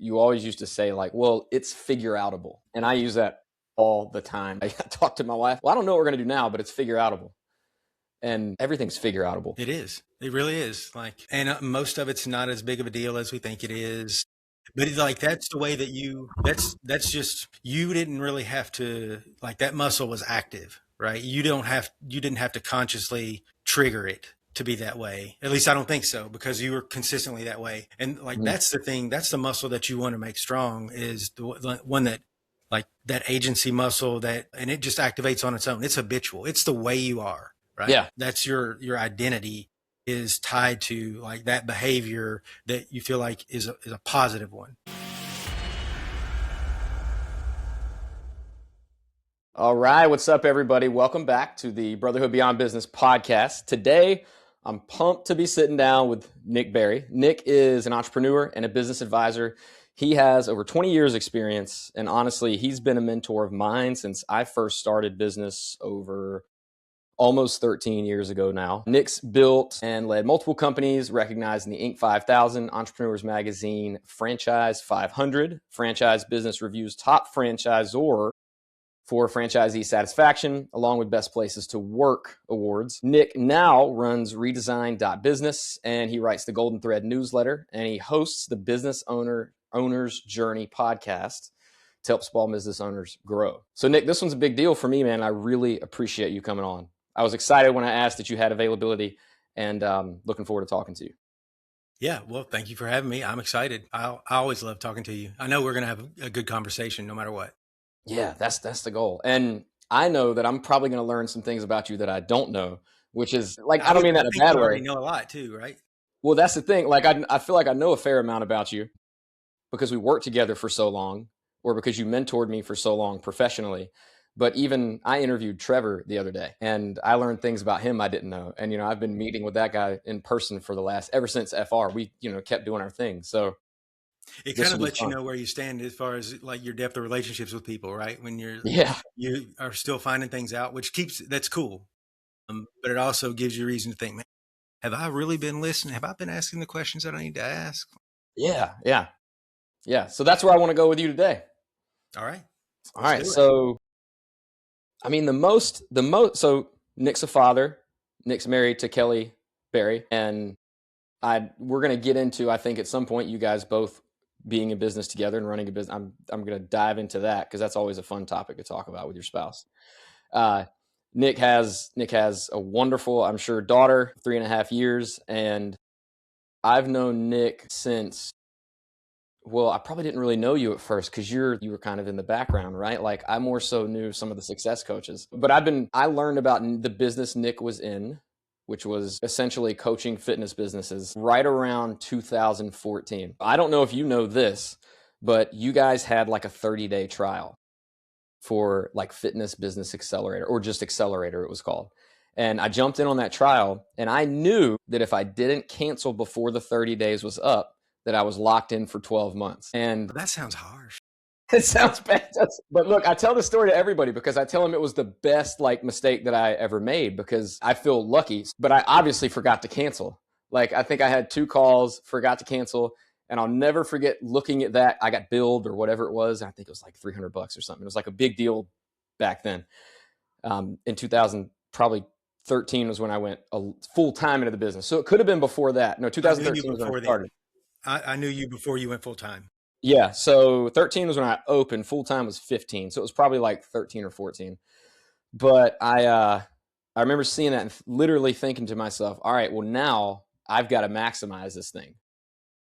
you always used to say like, well, it's figure outable. And I use that all the time. I talk to my wife, well, I don't know what we're going to do now, but it's figure outable. And everything's figure outable. It is. It really is. And most of it's not as big of a deal as we think it is. But it's like, that's the way that that's just, you didn't really have to, like, that muscle was active, right? You didn't have to consciously trigger it to be that way. At least I don't think so, because you were consistently that way. And like, that's the thing, that's the muscle that you want to make strong, is the one that, like, that agency muscle, and it just activates on its own. It's habitual. It's the way you are, right? Yeah. That's your identity is tied to, like, that behavior that you feel like is a positive one. All right. What's up, everybody? Welcome back to the Brotherhood Beyond Business podcast. Today, I'm pumped to be sitting down with Nick Berry. Nick is an entrepreneur and a business advisor. He has over 20 years experience. And honestly, he's been a mentor of mine since I first started business over almost 13 years ago now. Nick's built and led multiple companies recognized in the Inc. 5000, Entrepreneurs Magazine, Franchise 500, Franchise Business Review's Top Franchisor for franchisee satisfaction, along with Best Places to Work awards. Nick now runs Redesign.Business, and he writes the Golden Thread newsletter, and he hosts the Business Owner's Journey podcast to help small business owners grow. So Nick, this one's a big deal for me, man. I really appreciate you coming on. I was excited when I asked that you had availability, and looking forward to talking to you. Yeah, well, thank you for having me. I'm excited. I always love talking to you. I know we're going to have a good conversation no matter what. Yeah, that's the goal. And I know that I'm probably going to learn some things about you that I don't know, which is like, I don't mean that in a bad way. You already know a lot too, right? Well, that's the thing. Like, I feel like I know a fair amount about you because we worked together for so long, or because you mentored me for so long professionally. But even I interviewed Trevor the other day, and I learned things about him I didn't know. And, I've been meeting with that guy in person for ever since FR, we, kept doing our thing. So it kind of lets you know where you stand as far as like your depth of relationships with people, right? When you are still finding things out, that's cool. But it also gives you reason to think, man, have I really been listening? Have I been asking the questions that I need to ask? Yeah. So that's where I want to go with you today. All right. So, I mean, so Nick's a father. Nick's married to Kelly Berry, and we're going to get into, I think at some point, you guys both being in business together and running a business. I'm going to dive into that because that's always a fun topic to talk about with your spouse. Nick has a wonderful, I'm sure, daughter, 3.5 years. And I've known Nick since, well, I probably didn't really know you at first because you were kind of in the background, right? Like, I more so knew some of the success coaches, but I learned about the business Nick was in, which was essentially coaching fitness businesses, right around 2014. I don't know if you know this, but you guys had like a 30-day trial for like Fitness Business Accelerator, or just Accelerator it was called. And I jumped in on that trial, and I knew that if I didn't cancel before the 30 days was up, that I was locked in for 12 months. And that sounds harsh. It sounds bad. But look, I tell this story to everybody because I tell them it was the best mistake that I ever made, because I feel lucky, but I obviously forgot to cancel. Like, I think I had 2 calls, forgot to cancel. And I'll never forget looking at that. I got billed or whatever it was. I think it was like $300 or something. It was like a big deal back then. In 2000, probably 13 was when I went full time into the business. So it could have been before that. No, 2013 was when I started. I knew you before you went full time. Yeah. So 13 was when I opened. Full time was 15. So it was probably like 13 or 14. But I remember seeing that and literally thinking to myself, all right, well, now I've got to maximize this thing.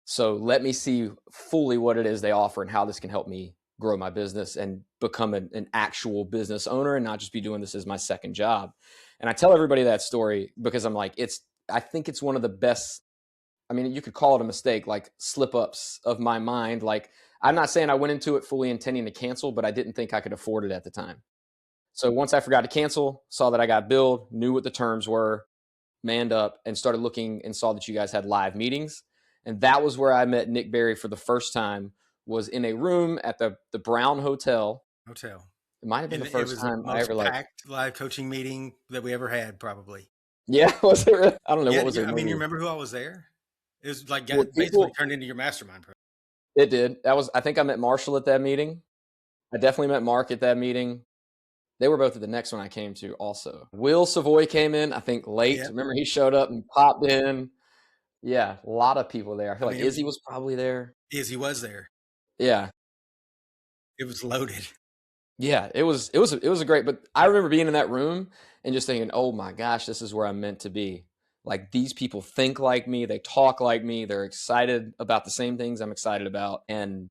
So let me see fully what it is they offer and how this can help me grow my business and become an actual business owner and not just be doing this as my second job. And I tell everybody that story because I'm like, I think it's one of the best. I mean, you could call it a mistake, like slip-ups of my mind. Like, I'm not saying I went into it fully intending to cancel, but I didn't think I could afford it at the time. So once I forgot to cancel, saw that I got billed, knew what the terms were, manned up, and started looking and saw that you guys had live meetings. And that was where I met Nick Berry for the first time, was in a room at the Brown Hotel. It might have been the first time I ever packed live coaching meeting that we ever had, probably. Yeah, was it really? I don't know. What was it? I mean, you remember who I was there? It was like basically turned into your mastermind program. It did. I think I met Marshall at that meeting. I definitely met Mark at that meeting. They were both at the next one I came to also. Will Savoy came in, I think late. Yeah. Remember he showed up and popped in. Yeah, a lot of people there. I feel I like mean, Izzy was probably there. he was there. Yeah. It was loaded. Yeah, it was a great, but I remember being in that room and just thinking, "Oh my gosh, this is where I'm meant to be." Like these people think like me, they talk like me, they're excited about the same things I'm excited about, and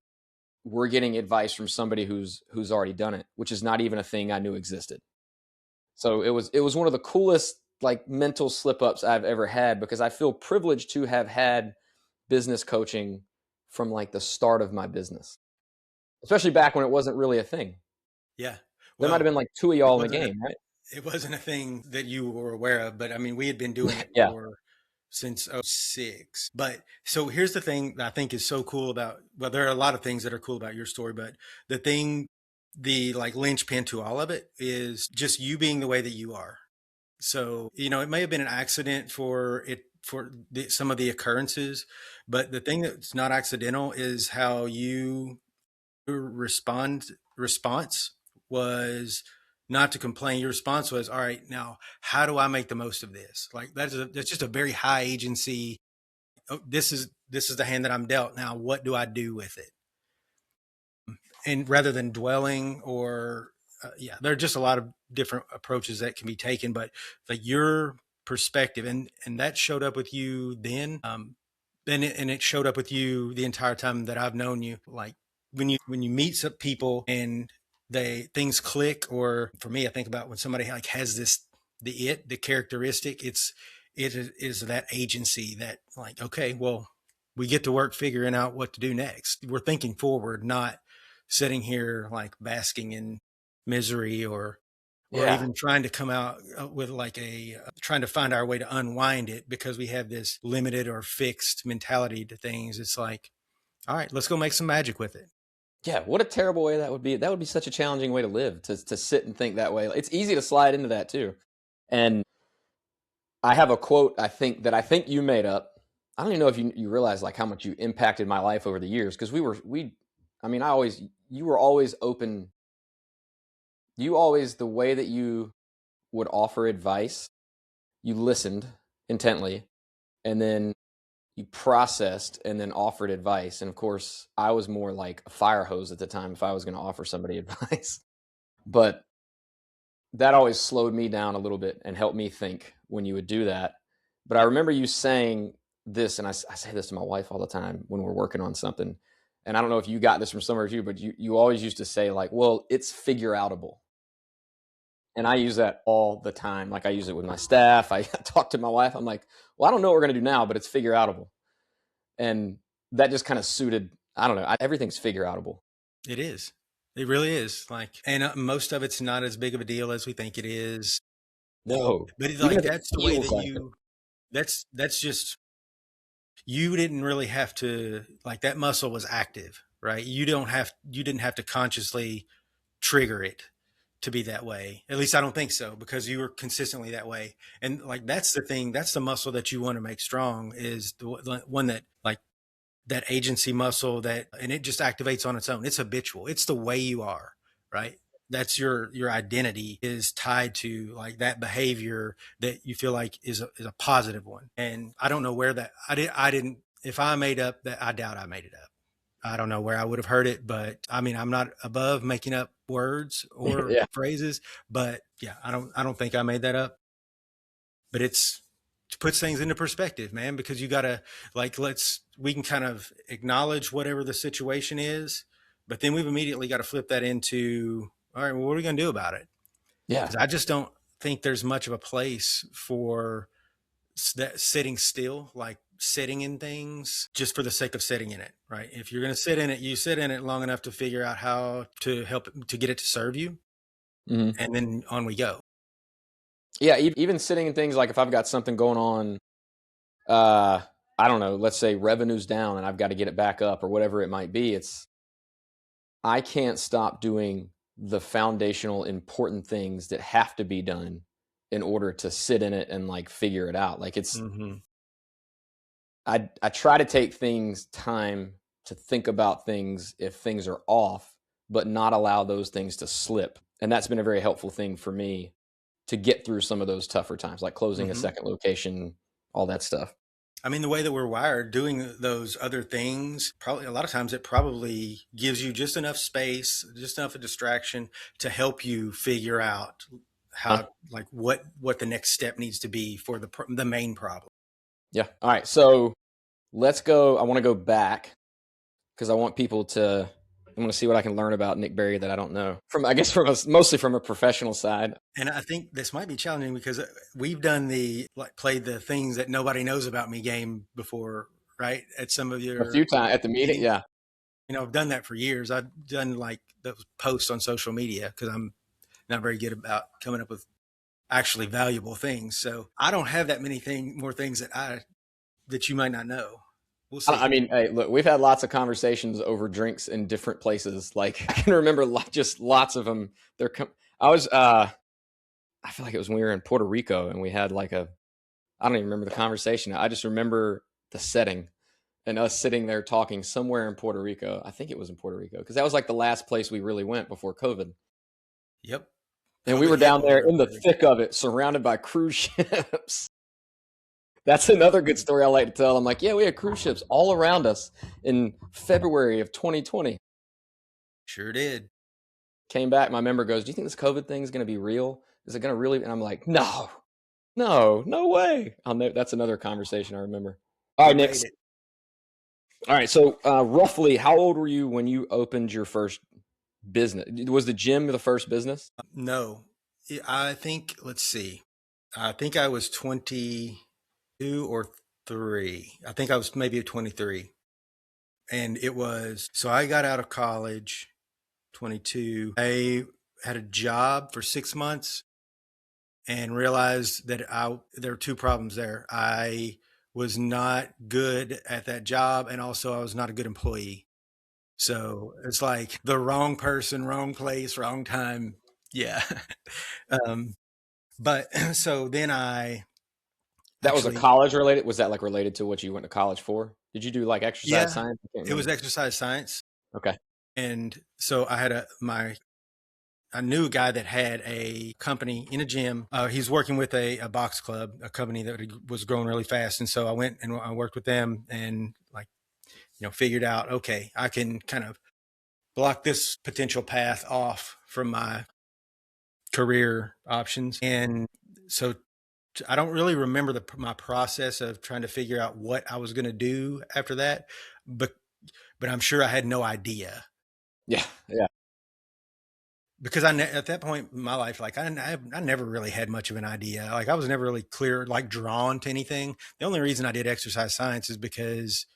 we're getting advice from somebody who's already done it, which is not even a thing I knew existed. So it was one of the coolest like mental slip ups I've ever had because I feel privileged to have had business coaching from like the start of my business, especially back when it wasn't really a thing. Yeah. There might have Well, been like two of it y'all in the wasn't a, game, right? it wasn't a thing that you were aware of, but I mean, we had been doing it Yeah. for since '06. But so here's the thing that I think is so cool about, well, there are a lot of things that are cool about your story, but the thing, the like linchpin to all of it is just you being the way that you are. So, it may have been an accident for some of the occurrences, but the thing that's not accidental is how response was not to complain. Your response was, all right, now how do I make the most of this? Like that's just a very high agency. Oh, this is the hand that I'm dealt. Now what do I do with it? And rather than dwelling or yeah, there are just a lot of different approaches that can be taken, but like your perspective and that showed up with you then. And it showed up with you the entire time that I've known you. Like when you meet some people and things click, or for me, I think about when somebody like has the characteristic. It is that agency that like, okay, well, we get to work figuring out what to do next. We're thinking forward, not sitting here like basking in misery or Yeah. even trying to come out with like trying to find our way to unwind it because we have this limited or fixed mentality to things. It's like, all right, let's go make some magic with it. Yeah. What a terrible way that would be. That would be such a challenging way to live, to sit and think that way. It's easy to slide into that too. And I have a quote I think you made up. I don't even know if you realize like how much you impacted my life over the years because I mean, you were always open. You always, the way that you would offer advice, you listened intently and then you processed and then offered advice. And of course, I was more like a fire hose at the time if I was going to offer somebody advice. But that always slowed me down a little bit and helped me think when you would do that. But I remember you saying this, and I say this to my wife all the time when we're working on something. And I don't know if you got this from somewhere too, but you always used to say, like, well, it's figure outable. And I use that all the time. Like I use it with my staff. I talk to my wife. I'm like, well, I don't know what we're going to do now, but it's figure outable. And that just kind of suited, I don't know, everything's figure outable. It is. It really is. Like, and most of it's not as big of a deal as we think it is. No, But it's even like if it that's the way feels that like it. that's just you didn't really have to like that muscle was active, right? You didn't have to consciously trigger it to be that way. At least I don't think so because you were consistently that way. And like that's the thing, that's the muscle that you want to make strong is the one that like that agency muscle that and it just activates on its own. It's habitual. It's the way you are, right? That's your identity is tied to like that behavior that you feel like is a positive one. And I don't know where that I didn't if I made up that I doubt I made it up. I don't know where I would have heard it, but I mean, I'm not above making up words or Yeah. phrases, but yeah, I don't think I made that up, but it puts things into perspective, man, because you gotta like, we can kind of acknowledge whatever the situation is, but then we've immediately got to flip that into, all right, well, what are we going to do about it? Yeah. Because I just don't think there's much of a place for that sitting still, like sitting in things just for the sake of sitting in it, right? If you're going to sit in it, you sit in it long enough to figure out how to help to get it to serve you, Hmm. and then on we go. Yeah. Even sitting in things like if I've got something going on, uh, I don't know, let's say revenue's down and I've got to get it back up or whatever it might be. I can't stop doing the foundational important things that have to be done in order to sit in it and like figure it out. Like Mm-hmm. I try to take things time to think about things if things are off, but not allow those things to slip. And that's been a very helpful thing for me to get through some of those tougher times, like closing a second location, all that stuff. I mean, the way that we're wired, doing those other things, probably a lot of times it probably gives you just enough space, just enough of distraction to help you figure out how, like, what the next step needs to be for the main problem. Yeah. All right. So let's go. I want to go back because I want people to. I want to see what I can learn about Nick Berry that I don't know mostly from a professional side. And I think this might be challenging because we've done played the things that nobody knows about me game before, right? At some of your A few times at the meeting. Yeah. I've done that for years. I've done like those posts on social media because I'm not very good about coming up with actually valuable things. So I don't have that many more things that you might not know. We'll see. I mean, hey, look, we've had lots of conversations over drinks in different places. Like I can remember just lots of them. I feel like it was when we were in Puerto Rico and we had I don't even remember the conversation. I just remember the setting and us sitting there talking somewhere in Puerto Rico. I think it was in Puerto Rico because that was like the last place we really went before COVID. Yep. And we were down there in the thick of it, surrounded by cruise ships. That's another good story I like to tell. I'm like, yeah, we had cruise ships all around us in February of 2020. Sure did. Came back. My member goes, do you think this COVID thing is going to be real? Is it going to really? And I'm like, no way. That's another conversation I remember. All right, Nick. All right. So roughly, how old were you when you opened your first business? Was the gym the first business? No, I think, let's see. I think I was 22 or 3. I think I was maybe 23. And so I got out of college, 22. I had a job for 6 months and realized that there were 2 problems there. I was not good at that job, and also I was not a good employee. So it's like the wrong person, wrong place, wrong time. Yeah. But so then that was a college related. Was that like related to what you went to college for? Did you do like exercise science? It was exercise science. Okay. And so I had I knew a guy that had a company in a gym. He's working with a box club, a company that was growing really fast. And so I went and I worked with them and figured out, okay, I can kind of block this potential path off from my career options. And so I don't really remember my process of trying to figure out what I was going to do after that, but I'm sure I had no idea. Yeah. Yeah. Because at that point in my life, like I never really had much of an idea. Like I was never really clear, like drawn to anything. The only reason I did exercise science is because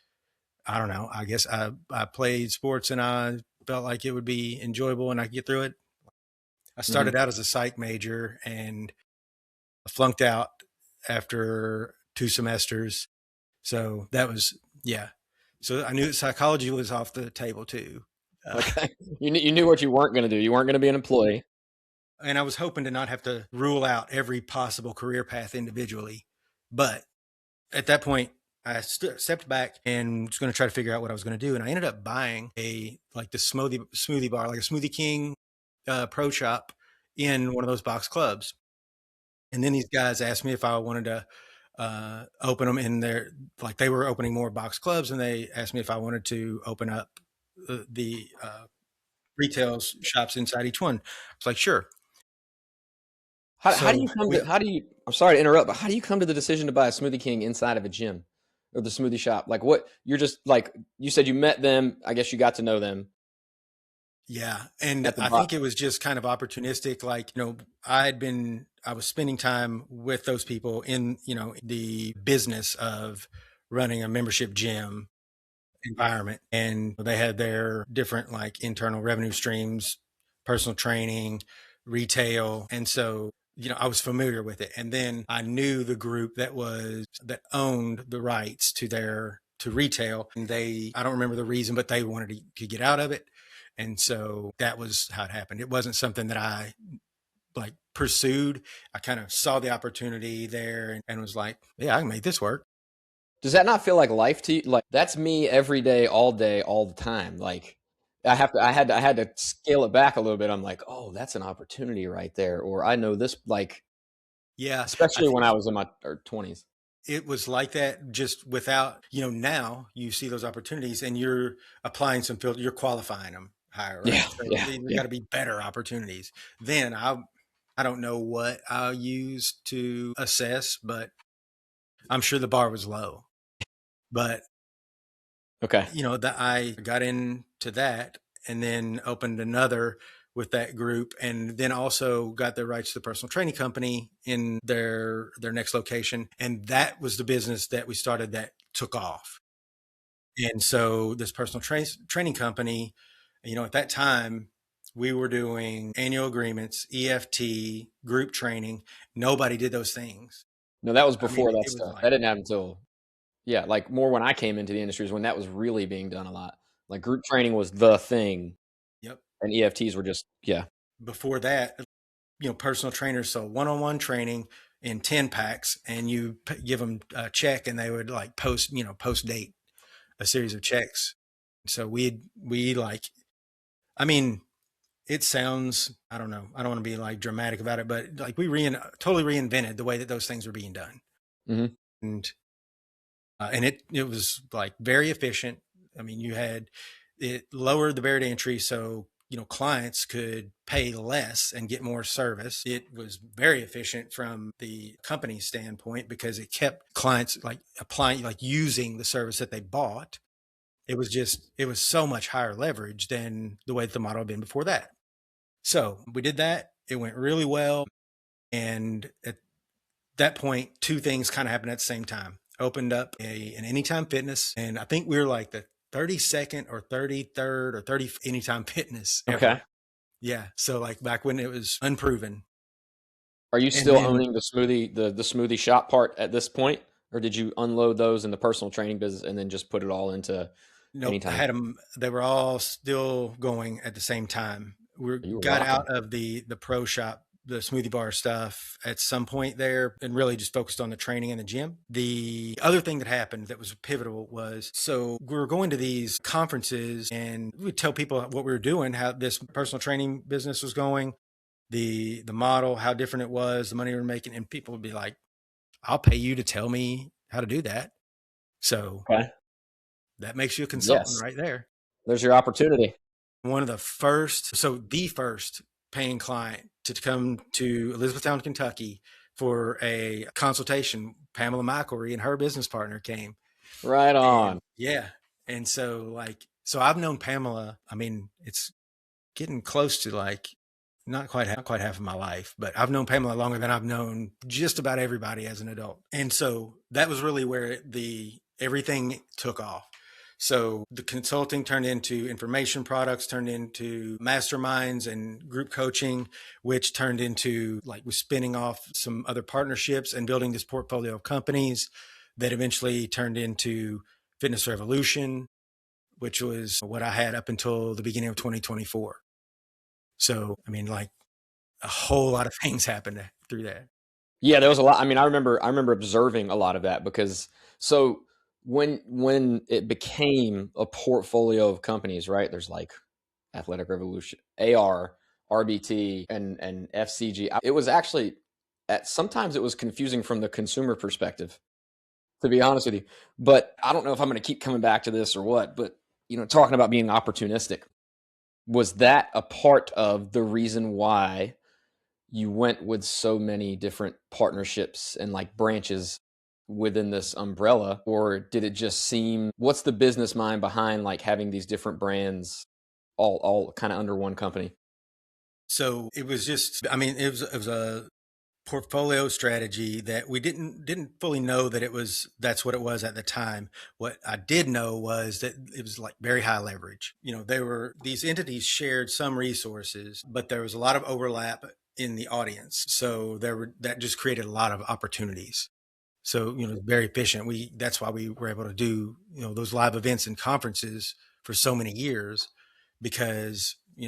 I don't know. I guess I played sports and I felt like it would be enjoyable and I could get through it. I started out as a psych major and I flunked out after 2 semesters. So that was, yeah. So I knew that psychology was off the table too. Okay. You knew what you weren't going to do. You weren't going to be an employee. And I was hoping to not have to rule out every possible career path individually. But at that point, I stepped back and was going to try to figure out what I was going to do. And I ended up buying the smoothie bar, like a Smoothie King pro shop in one of those box clubs. And then these guys asked me if I wanted to open them in there. Like they were opening more box clubs and they asked me if I wanted to open up the retail shops inside each one. I was like, sure. How do you I'm sorry to interrupt, but how do you come to the decision to buy a Smoothie King inside of a gym or the smoothie shop? Like what, you're just like, you said you met them. I guess you got to know them. Yeah. And I think it was just kind of opportunistic. Like, I was spending time with those people in, the business of running a membership gym environment. And they had their different like internal revenue streams, personal training, retail. And so, I was familiar with it. And then I knew the group that owned the rights to retail. And I don't remember the reason, but they wanted to get out of it. And so that was how it happened. It wasn't something that I like pursued. I kind of saw the opportunity there and was like, yeah, I can make this work. Does that not feel like life to you? Like that's me every day, all the time. Like I had to scale it back a little bit. I'm like, oh, that's an opportunity right there. Or I know this, like, Yeah, I especially think when I was in my 20s. it was like that just without, now you see those opportunities and you're applying some filter, you're qualifying them higher, right? Yeah, So yeah, there got yeah. to be better opportunities. Then I don't know what I'll use to assess, but I'm sure the bar was low. But Okay. that I got into that and then opened another with that group, and then also got the rights to the personal training company in their next location, and that was the business that we started that took off. And so this personal training company, at that time we were doing annual agreements, EFT, group training. Nobody did those things. No, that was I mean, before that it was stuff. like, That didn't happen until, yeah, like more when I came into the industry is when that was really being done a lot. Like group training was the thing, yep. and EFTs were just, yeah. Before that, personal trainers, so one-on-one training in 10 packs, and you give them a check and they would like post date a series of checks. So we like, I mean, it sounds, I don't know, I don't want to be like dramatic about it, but like we totally reinvented the way that those things were being done. Hmm. And it was like very efficient. I mean, it lowered the barrier to entry, so clients could pay less and get more service. It was very efficient from the company standpoint because it kept clients like applying, like using the service that they bought. It was so much higher leverage than the way that the model had been before that. So we did that. It went really well. And at that point, two things kind of happened at the same time. Opened up an Anytime Fitness, and I think we were like the 32nd or 33rd or 30th Anytime Fitness ever. Okay. Yeah. So like back when it was unproven. Are you And still then owning the smoothie shop part at this point, or did you unload those in the personal training business and then just put it all into nope, I Anytime? had them. They were all still going at the same time. We You were got rocking. out of the pro shop, the smoothie bar stuff at some point there, and really just focused on the training in the gym. The other thing that happened that was pivotal was, so we were going to these conferences and we'd tell people what we were doing, how this personal training business was going, the model, how different it was, the money we were making, and people would be like, I'll pay you to tell me how to do that. So Okay. that makes you a consultant Yes. right there. There's your opportunity. One of the first paying client to come to Elizabethtown, Kentucky for a consultation, Pamela McElry and her business partner came. Right And on. yeah. And so so I've known Pamela, I mean, it's getting close to like not quite half of my life, but I've known Pamela longer than I've known just about everybody as an adult. And so that was really where everything took off. So the consulting turned into information products, turned into masterminds and group coaching, which turned into like we're spinning off some other partnerships and building this portfolio of companies that eventually turned into Fitness Revolution, which was what I had up until the beginning of 2024. So, I mean, like a whole lot of things happened through that. Yeah, there was a lot. I mean, I remember observing a lot of that because so when it became a portfolio of companies, right? There's like Athletic Revolution, AR, RBT, and FCG. It was actually at sometimes it was confusing from the consumer perspective, to be honest with you. But I don't know if I'm going to keep coming back to this or what. But talking about being opportunistic, was that a part of the reason why you went with so many different partnerships and like branches within this umbrella, or did it just seem, what's the business mind behind like having these different brands all kind of under one company? So it was just, I mean, it was a portfolio strategy that we didn't fully know that that's what it was at the time. What I did know was that it was like very high leverage. These entities shared some resources, but there was a lot of overlap in the audience. So that just created a lot of opportunities. So, very efficient. That's why we were able to do, those live events and conferences for so many years, because, we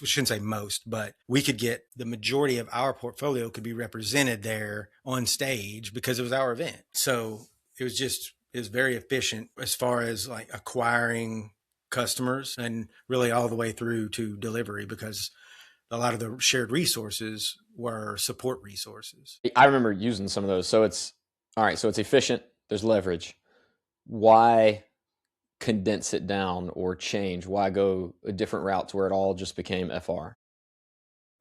shouldn't say most, but we could get the majority of our portfolio could be represented there on stage because it was our event. So it was very efficient as far as like acquiring customers and really all the way through to delivery, because a lot of the shared resources were support resources. I remember using some of those. So it's all right. So it's efficient. There's leverage. Why condense it down or change? Why go a different route to where it all just became FR?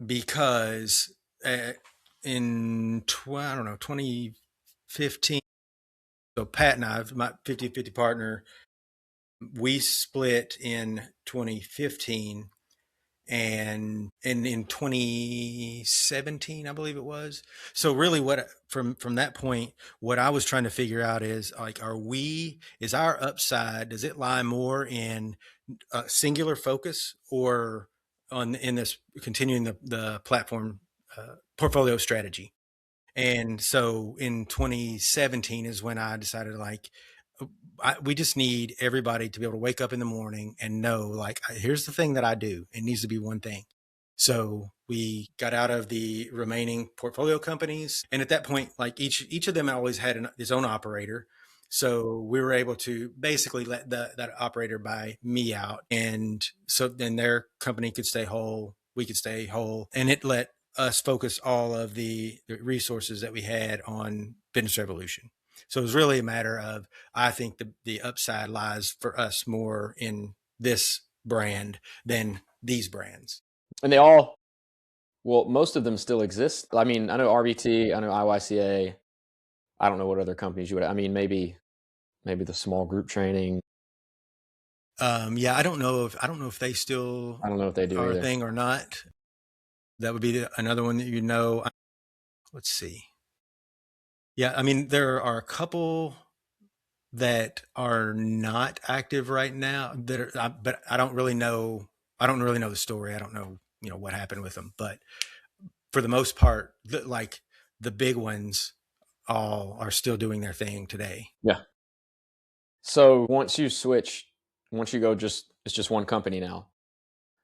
Because in I don't know, 2015, so Pat and I, my 50-50 partner, we split in 2015, and in 2017, I believe it was. So really what from that point, what I was trying to figure out is like, is our upside, does it lie more in a singular focus or in this continuing the platform portfolio strategy? And so in 2017 is when I decided, like, we just need everybody to be able to wake up in the morning and know, like, here's the thing that I do. It needs to be one thing. So we got out of the remaining portfolio companies. And at that point, like each of them always had his own operator. So we were able to basically let that operator buy me out. And so then their company could stay whole. We could stay whole. And it let us focus all of the resources that we had on business revolution. So it was really a matter of, I think the upside lies for us more in this brand than these brands. And most of them still exist. I mean, I know RBT, I know IYCA. I don't know what other companies you would. I mean, maybe the small group training. Yeah, I don't know if they still I don't know if they do are either. a thing or not. That would be another one that you know. Let's see. Yeah, I mean, there are a couple that are not active right now that are, but I don't really know. I don't really know the story. I don't know, what happened with them. But for the most part, like the big ones, all are still doing their thing today. Yeah. So once you go it's just one company now.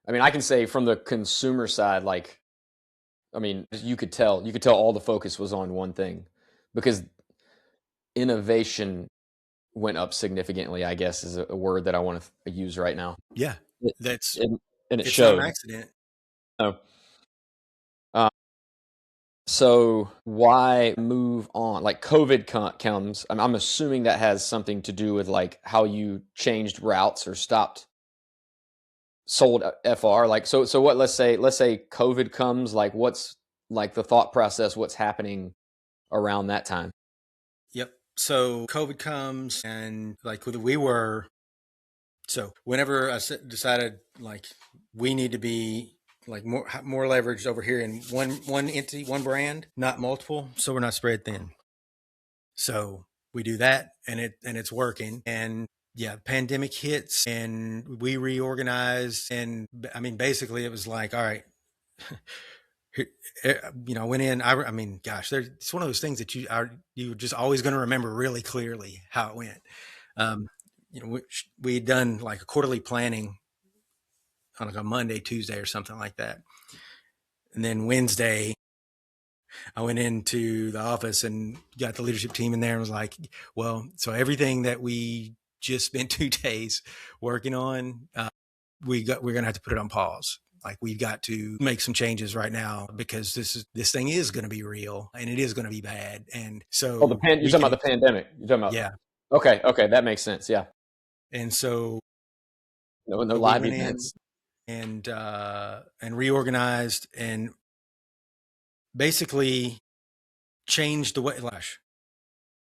I mean, I can say from the consumer side, like, I mean, you could tell all the focus was on one thing because innovation went up significantly, I guess is a word that I want to use right now. Yeah, It, that's it, and it it's not showed. an accident. Oh. So why move on? Like COVID comes, I'm assuming that has something to do with like how you changed routes or sold FR. Like, so what, let's say COVID comes, like what's like the thought process, what's happening around that time? Yep. So COVID comes, and like so whenever I decided, like, we need to be like more leveraged over here in one entity, one brand, not multiple, so we're not spread thin. So we do that, and it's working. And yeah, pandemic hits, and we reorganize. And I mean, basically, it was like, all right, went in. I mean, gosh, it's one of those things that you're just always going to remember really clearly how it went. Um, we'd done like a quarterly planning on like a Monday, Tuesday, or something like that. And then Wednesday, I went into the office and got the leadership team in there and was like, well, so everything that we just spent 2 days working on, we're going to have to put it on pause. Like, we've got to make some changes right now because this thing is going to be real and it is going to be bad. And so You're talking about the pandemic. You're talking about, yeah. Okay. That makes sense. Yeah. And so No we live went events. in and reorganized and basically changed the way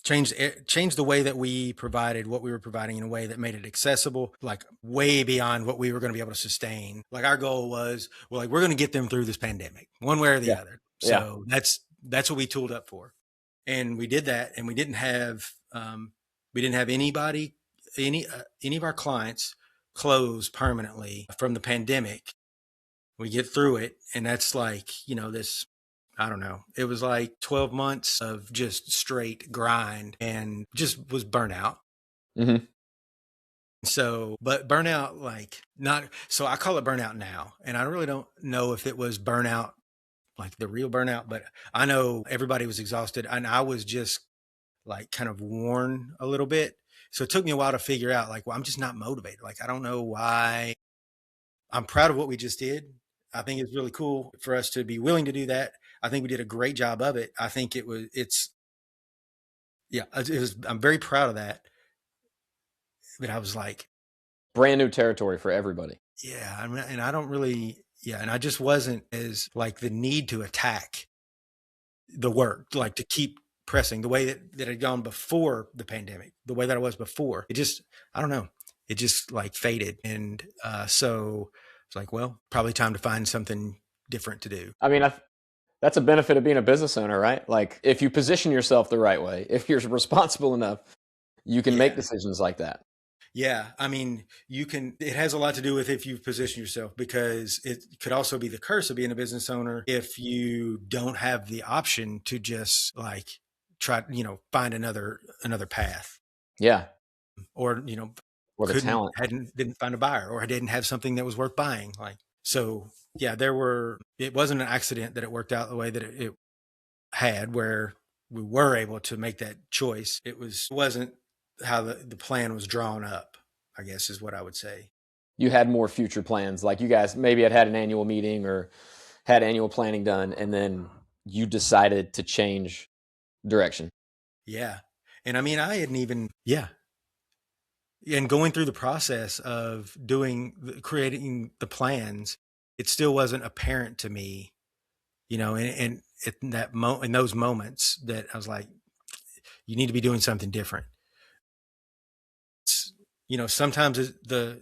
changed the way that we provided what we were providing in a way that made it accessible, like way beyond what we were going to be able to sustain. Like, our goal was, well, like, we're going to get them through this pandemic one way or the other. So that's what we tooled up for. And we did that. And we didn't have anybody, any of our clients close permanently from the pandemic. We get through it. And that's like, this, I don't know. It was like 12 months of just straight grind and just was burnout. Mm-hmm. So, but burnout, like, not, so I call it burnout now. And I really don't know if it was burnout, like the real burnout, but I know everybody was exhausted, and I was just like kind of worn a little bit. So it took me a while to figure out, like, well, I'm just not motivated. Like, I don't know why. I'm proud of what we just did. I think it's really cool for us to be willing to do that. I think we did a great job of it. I think yeah, it was, I'm very proud of that. But I was like, brand new territory for everybody. yeah, I mean, and I don't really, yeah, and I just wasn't as like the need to attack the work, like to keep pressing the way that had gone before the pandemic, the way that I was before. It just, I don't know, it just like faded. And so it's like, well, probably time to find something different to do. I mean, that's a benefit of being a business owner, right? Like if you position yourself the right way, if you're responsible enough, you can make Yeah. decisions like that. Yeah. I mean, it has a lot to do with if you position yourself, because it could also be the curse of being a business owner if you don't have the option to just like try, find another path, Yeah. or, Or the talent. didn't find a buyer, or didn't have something that was worth buying. Like, so yeah, it wasn't an accident that it worked out the way that it had, where we were able to make that choice. Wasn't how the plan was drawn up, I guess is what I would say. You had more future plans. Like you guys maybe had an annual meeting or had annual planning done, and then you decided to change direction. Yeah. And I mean, I hadn't even, yeah. And going through the process of creating the plans, it still wasn't apparent to me, and in those moments that I was like, you need to be doing something different. It's, sometimes the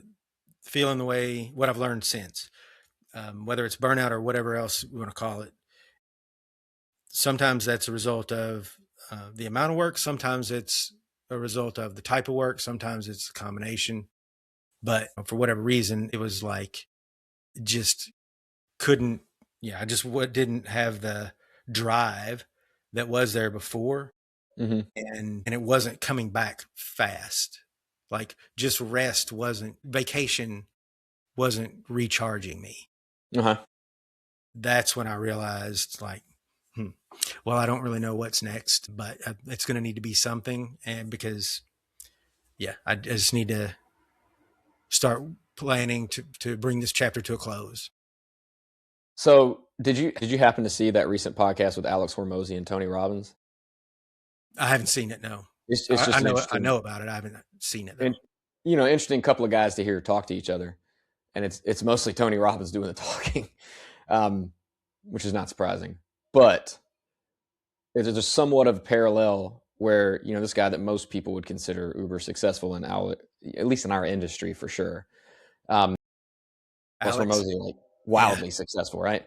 feeling the way, what I've learned since, whether it's burnout or whatever else you want to call it, sometimes that's a result of the amount of work. Sometimes it's a result of the type of work. Sometimes it's a combination. But for whatever reason, it was like, just couldn't, I just didn't have the drive that was there before. Mm-hmm. And it wasn't coming back fast. Like just vacation wasn't recharging me. Uh-huh. That's when I realized, like, well, I don't really know what's next, but it's going to need to be something. And because, I just need to start planning to bring this chapter to a close. So did you happen to see that recent podcast with Alex Hormozy and Tony Robbins? I haven't seen it. No, It's just I know about it. I haven't seen it though. And, interesting couple of guys to hear talk to each other, and it's mostly Tony Robbins doing the talking, which is not surprising. But there's just somewhat of a parallel where this guy that most people would consider uber successful at least in our industry for sure. Alex Hormozy, like wildly successful, right?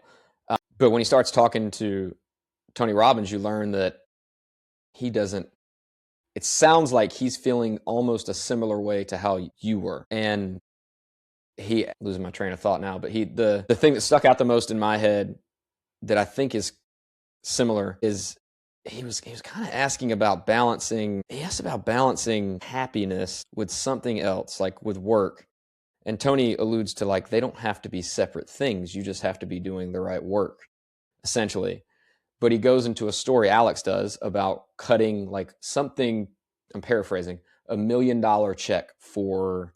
But when he starts talking to Tony Robbins, you learn that he doesn't. It sounds like he's feeling almost a similar way to how you were. And losing my train of thought now, but the thing that stuck out the most in my head that I think is similar is he was kind of asking about balancing. He asked about balancing happiness with something else, like with work. And Tony alludes to like, they don't have to be separate things. You just have to be doing the right work, essentially. But he goes into a story, Alex does, about cutting like something, I'm paraphrasing, $1 million check for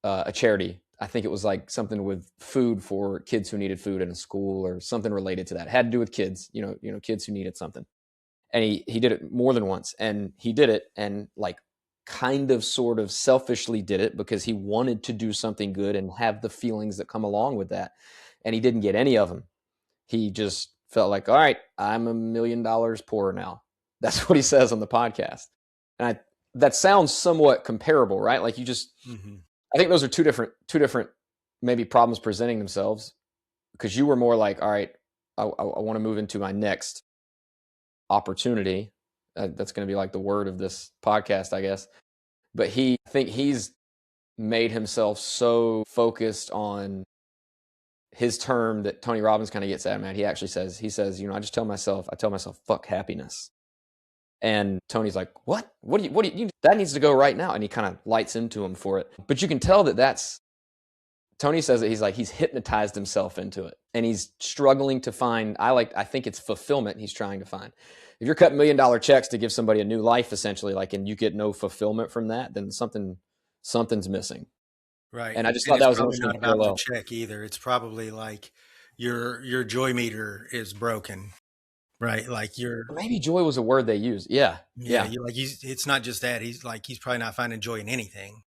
a charity. I think it was like something with food for kids who needed food in a school or something related to that. It had to do with kids, kids who needed something. And he did it more than once. And he did it and like kind of sort of selfishly did it because he wanted to do something good and have the feelings that come along with that. And he didn't get any of them. He just felt like, all right, I'm $1 million poorer now. That's what he says on the podcast. And that sounds somewhat comparable, right? Like you just, I think those are two different maybe problems presenting themselves, because you were more like, all right, I want to move into my next opportunity. That's going to be like the word of this podcast, I guess. But I think he's made himself so focused on his term that Tony Robbins kind of gets at, man. He says, I tell myself, fuck happiness. And Tony's like, what do you, that needs to go right now. And he kind of lights into him for it. But you can tell Tony says that he's hypnotized himself into it. And he's struggling to find, I think it's fulfillment he's trying to find. if you're cutting $1 million checks to give somebody a new life, essentially, like, and you get no fulfillment from that, then something's missing. Right. And I just And thought it's that was an probably interesting not about the parallel. check either. It's probably like your joy meter is broken, right? Like you're, Maybe joy was a word they used. Yeah, yeah, yeah. you like it's not just that. He's probably not finding joy in anything.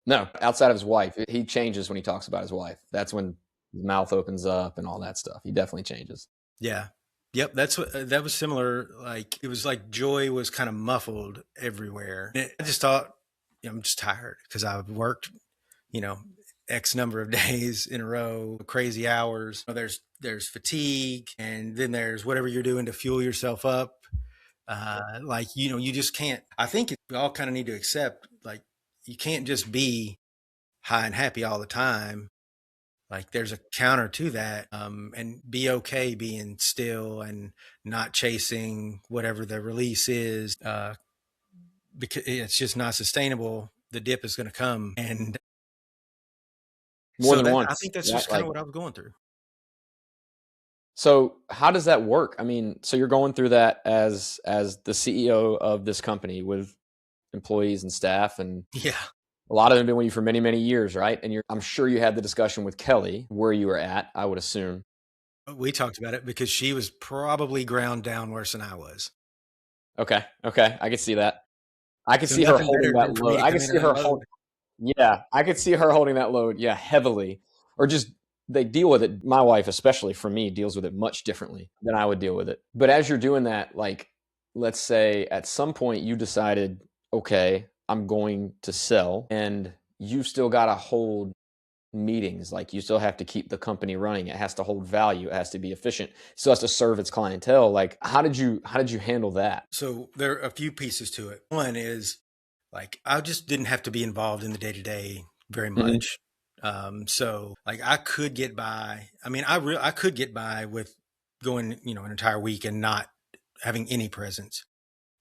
No, outside of his wife, he changes when he talks about his wife. That's when his mouth opens up and all that stuff. He definitely changes. Yeah. Yep, that's what that was similar. Like it was like joy was kind of muffled everywhere. I just thought, I'm just tired because I've worked, you know, X number of days in a row, crazy hours. There's fatigue, and then there's whatever you're doing to fuel yourself up. Like you just can't. I think we all kind of need to accept, like, you can't just be high and happy all the time. Like there's a counter to that, and be okay being still and not chasing whatever the release is, because it's just not sustainable. The dip is going to come, and More so than I once, think that's right? just kind of Like, what I was going through. so how does that work? I mean, so you're going through that as the CEO of this company with employees and staff, and Yeah, a lot of them have been with you for many, many years, right? And I'm sure you had the discussion with Kelly where you were at, I would assume. we talked about it because she was probably ground down worse than I was. Okay, okay, I could see that. I could So see her nothing holding better that than for me load. to I come could in and see her unload. yeah, I could see her holding that load, yeah, heavily. Or just they deal with it. My wife, especially for me, deals with it much differently than I would deal with it. But as you're doing that, like, let's say at some point you decided, okay, I'm going to sell, and you still got to hold meetings. Like, you still have to keep the company running. It has to hold value. It has to be efficient. It still has to serve its clientele. Like, how did you handle that? So there are a few pieces to it. One is, like, I just didn't have to be involved in the day to day very Mhm. much. So like I could get by. I mean, I could get by with going, an entire week and not having any presence.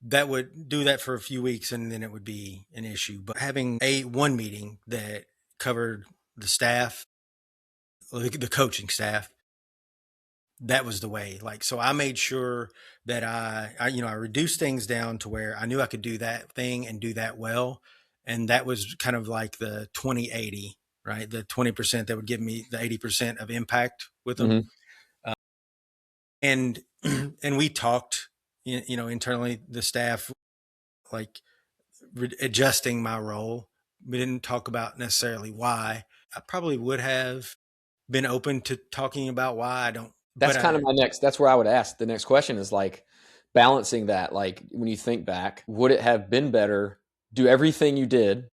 That would do that for a few weeks, and then it would be an issue. But having one meeting that covered the staff, the coaching staff, that was the way. Like, so I made sure that I reduced things down to where I knew I could do that thing and do that well. And that was kind of like the 20/80, right? The 20% that would give me the 80% of impact with them. Mhm. And, and we talked, internally, the staff, like, adjusting my role. We didn't talk about necessarily why. I probably would have been open to talking about why I don't, but That's kind of that's where I would ask. The next question is, like, balancing that. Like, when you think back, would it have been better, do everything you did,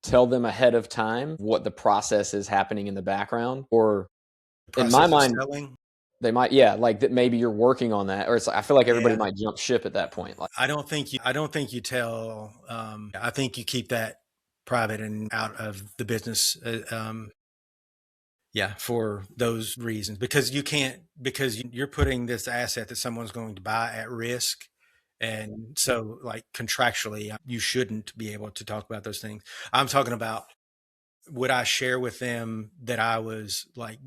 tell them ahead of time what the process is happening in the background? Or the in my process of mind, selling. they might, yeah, like that maybe you're working on that. Or it's like, I feel like everybody Yeah, might jump ship at that point. Like, I don't think you tell. I think you keep that private and out of the business. Yeah, for those reasons, because you can't, because you're putting this asset that someone's going to buy at risk. And so, like, contractually, you shouldn't be able to talk about those things. I'm talking about, would I share with them that I was like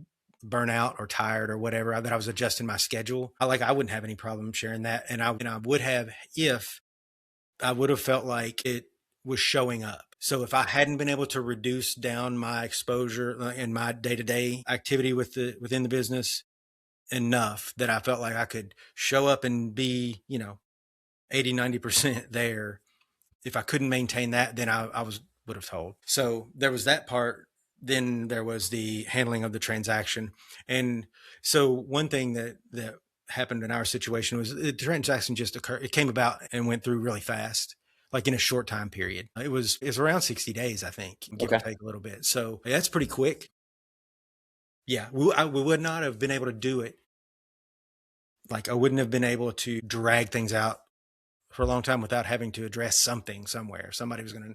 burnout or tired or whatever, that I was adjusting my schedule? I wouldn't have any problem sharing that. And I would have, if I would have felt like it was showing up. So if I hadn't been able to reduce down my exposure in my day-to-day activity within the business enough that I felt like I could show up and be, 80, 90% there. If I couldn't maintain that, then I would have told. So there was that part. Then there was the handling of the transaction. And so one thing that happened in our situation was the transaction just occurred. It came about and went through really fast, like in a short time period. It's around 60 days, I think, give or okay. take a little bit. So that's pretty quick. Yeah, we would not have been able to do it. Like, I wouldn't have been able to drag things out for a long time without having to address something somewhere. Somebody was going to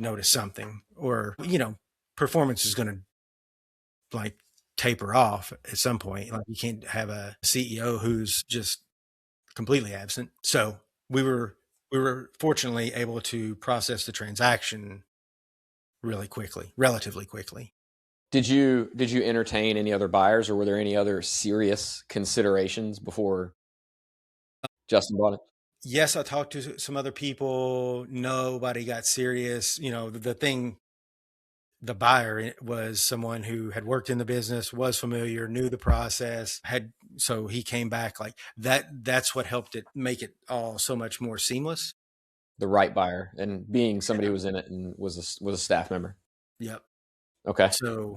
notice something, or, performance is going to, like, taper off at some point. Like, you can't have a CEO who's just completely absent. So we were fortunately able to process the transaction relatively quickly. Did you entertain any other buyers, or were there any other serious considerations before Justin bought it? yes, I talked to some other people. Nobody got serious. The buyer was someone who had worked in the business, was familiar, knew the process, so he came back like that. That's what helped it make it all so much more seamless. The right buyer and being somebody Yeah. who was in it and was a staff member. Yep. Okay. So,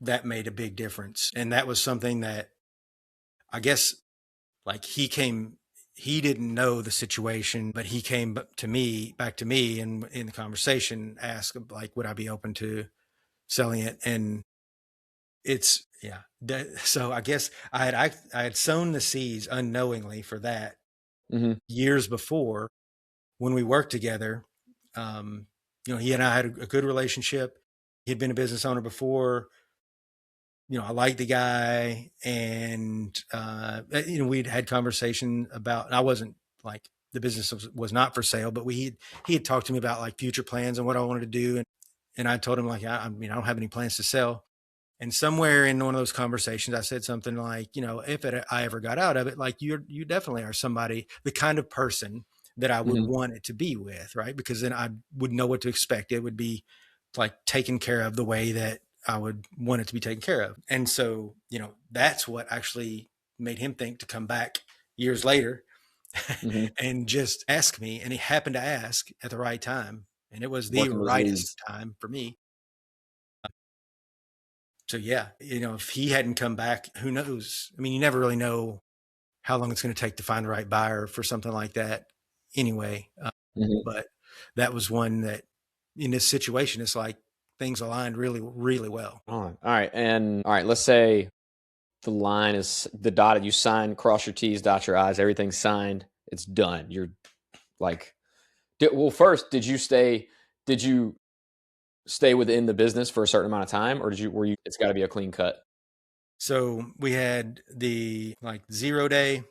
that made a big difference. And that was something that I guess like he didn't know the situation, but he came back to me and in the conversation asked like, would I be open to selling it? And so I guess I had sown the seeds unknowingly for that Mm-hmm. years before when we worked together. He and I had a good relationship. He'd been a business owner before. I liked the guy, and we'd had conversation about. I wasn't like the business was not for sale, but he had talked to me about like future plans and what I wanted to do, and I told him like I don't have any plans to sell. And somewhere in one of those conversations, I said something like, if I ever got out of it, like you definitely are somebody, the kind of person that I would Mm-hmm. want it to be with, right? Because then I would know what to expect. It would be like taken care of the way that I would want it to be taken care of. And so, that's what actually made him think to come back years later Mm-hmm. and just ask me. And he happened to ask at the right time. And it was the Working those rightest leads. time for me. So yeah, if he hadn't come back, who knows? I mean, you never really know how long it's going to take to find the right buyer for something like that anyway. Mm-hmm. But that was one that in this situation, it's like things aligned really, really well. All right. And all right, let's say the line is the dotted, you sign, cross your T's, dot your I's, everything's signed, it's done. You're like, first, did you stay within the business for a certain amount of time, or it's got to be a clean cut? So we had the like 0 day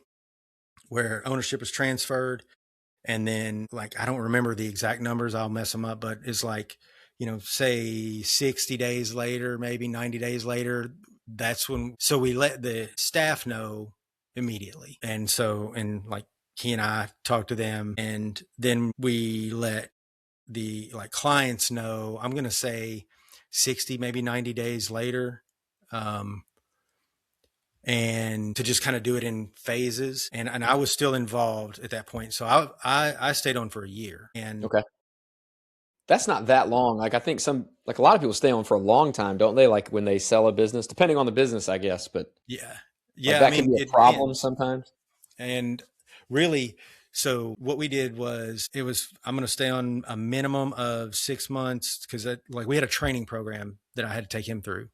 where ownership was transferred. And then like, I don't remember the exact numbers. I'll mess them up, but it's like, say 60 days later, maybe 90 days later, so we let the staff know immediately. And like he and I talked to them, and then we let the like clients know, I'm going to say 60, maybe 90 days later. And to just kind of do it in phases. And I was still involved at that point. So I stayed on for a year. And Okay. That's not that long. Like I think like a lot of people stay on for a long time, don't they? Like when they sell a business, depending on the business, I guess, but yeah, like yeah, I that can mean, be a it problem depends. sometimes. And really, so what we did was I'm going to stay on a minimum of 6 months because like we had a training program that I had to take him through,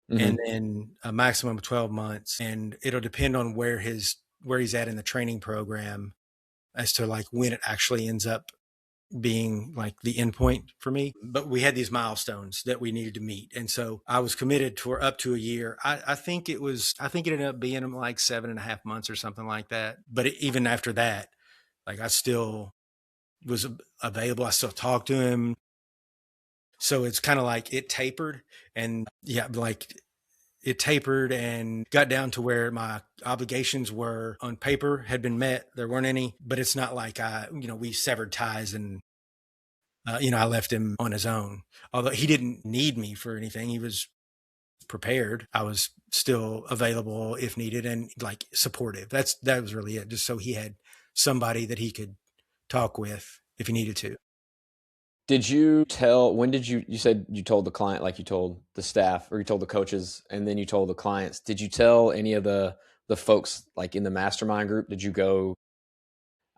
and Mm-hmm. then a maximum of 12 months. And it'll depend on where he's at in the training program as to like when it actually ends up being like the end point for me. But we had these milestones that we needed to meet. And so I was committed for up to a year. I think it ended up being like 7.5 months or something like that. But even after that, like I still was available. I still talked to him. So it's kind of like it tapered, and yeah, like it tapered and got down to where my obligations were on paper had been met. There weren't any, but it's not like we severed ties and I left him on his own. Although he didn't need me for anything, he was prepared. I was still available if needed and like supportive. That was really it. Just so he had somebody that he could talk with if he needed to. When you said you told the client, like you told the staff or you told the coaches and then you told the clients, did you tell any of the folks like in the mastermind group? Did you go,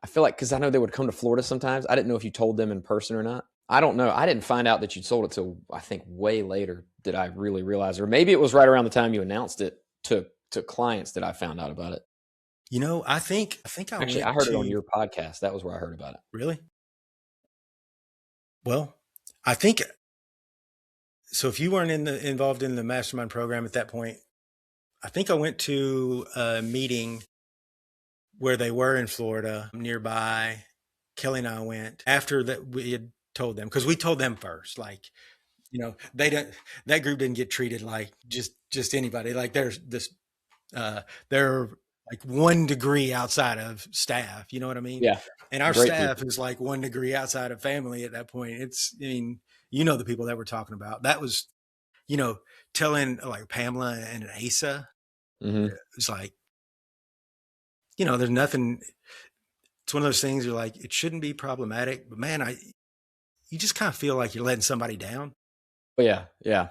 I feel like, cause I know they would come to Florida sometimes. I didn't know if you told them in person or not. I don't know. I didn't find out that you sold it till I think way later did I really realize, or maybe it was right around the time you announced it to clients that I found out about it. I think I Actually, I went heard it on to your podcast. That was where I heard about it. really well. I think so. If you weren't involved in the mastermind program at that point, I think I went to a meeting where they were in Florida nearby. Kelly and I went after that. We had told them because we told them first, like, they don't, that group didn't get treated like just anybody. Like there's this, they're like 1 degree outside of staff. You know what I mean? Yeah. And our Great staff people. is like 1 degree outside of family at that point. I mean, you know, the people that we're talking about. That was, you know, telling like Pamela and Asa, Hmm. it's like, you know, there's nothing. It's one of those things you're like, it shouldn't be problematic, but man, you just kind of feel like you're letting somebody down. But yeah, yeah.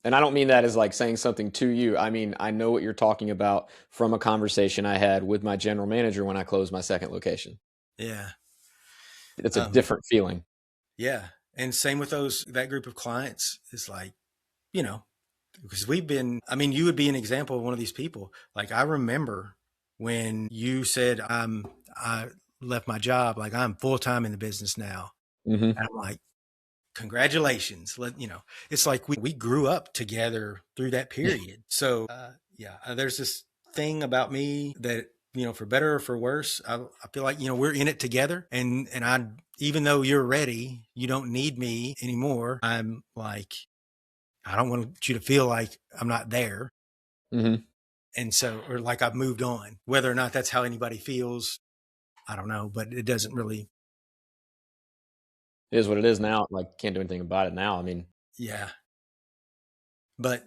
And I don't mean that as like saying something to you. I mean, I know what you're talking about from a conversation I had with my general manager when I closed my second location. Yeah. It's a different feeling. Yeah. And same with that group of clients is like, you know, because I mean, you would be an example of one of these people. Like I remember when you said, I left my job, like I'm full-time in the business now. Hmm. And I'm like, congratulations. You know, it's like we grew up together through that period. So yeah, there's this thing about me that, you know, for better or for worse, I feel like, you know, we're in it together, and even though you're ready, you don't need me anymore. I'm like, I don't want you to feel like I'm not there. Hmm. And so, or like I've moved on. Whether or not that's how anybody feels, I don't know, but it doesn't really. It is what it is now. Like, can't do anything about it now. I mean, Yeah. But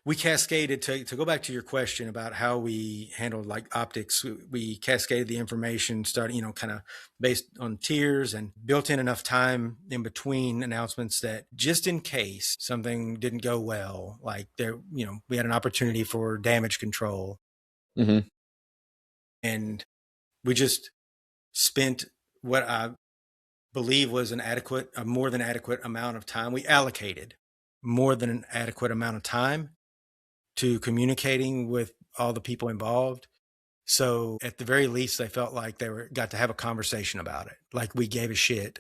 we cascaded to go back to your question about how we handled like optics. We cascaded the information, starting, you know, kind of based on tiers, and built in enough time in between announcements that just in case something didn't go well, like there, you know, we had an opportunity for damage control. hmm. And we just spent what I believe was a more than adequate amount of time. We allocated more than an adequate amount of time to communicating with all the people involved. So at the very least, they felt like got to have a conversation about it. Like we gave a shit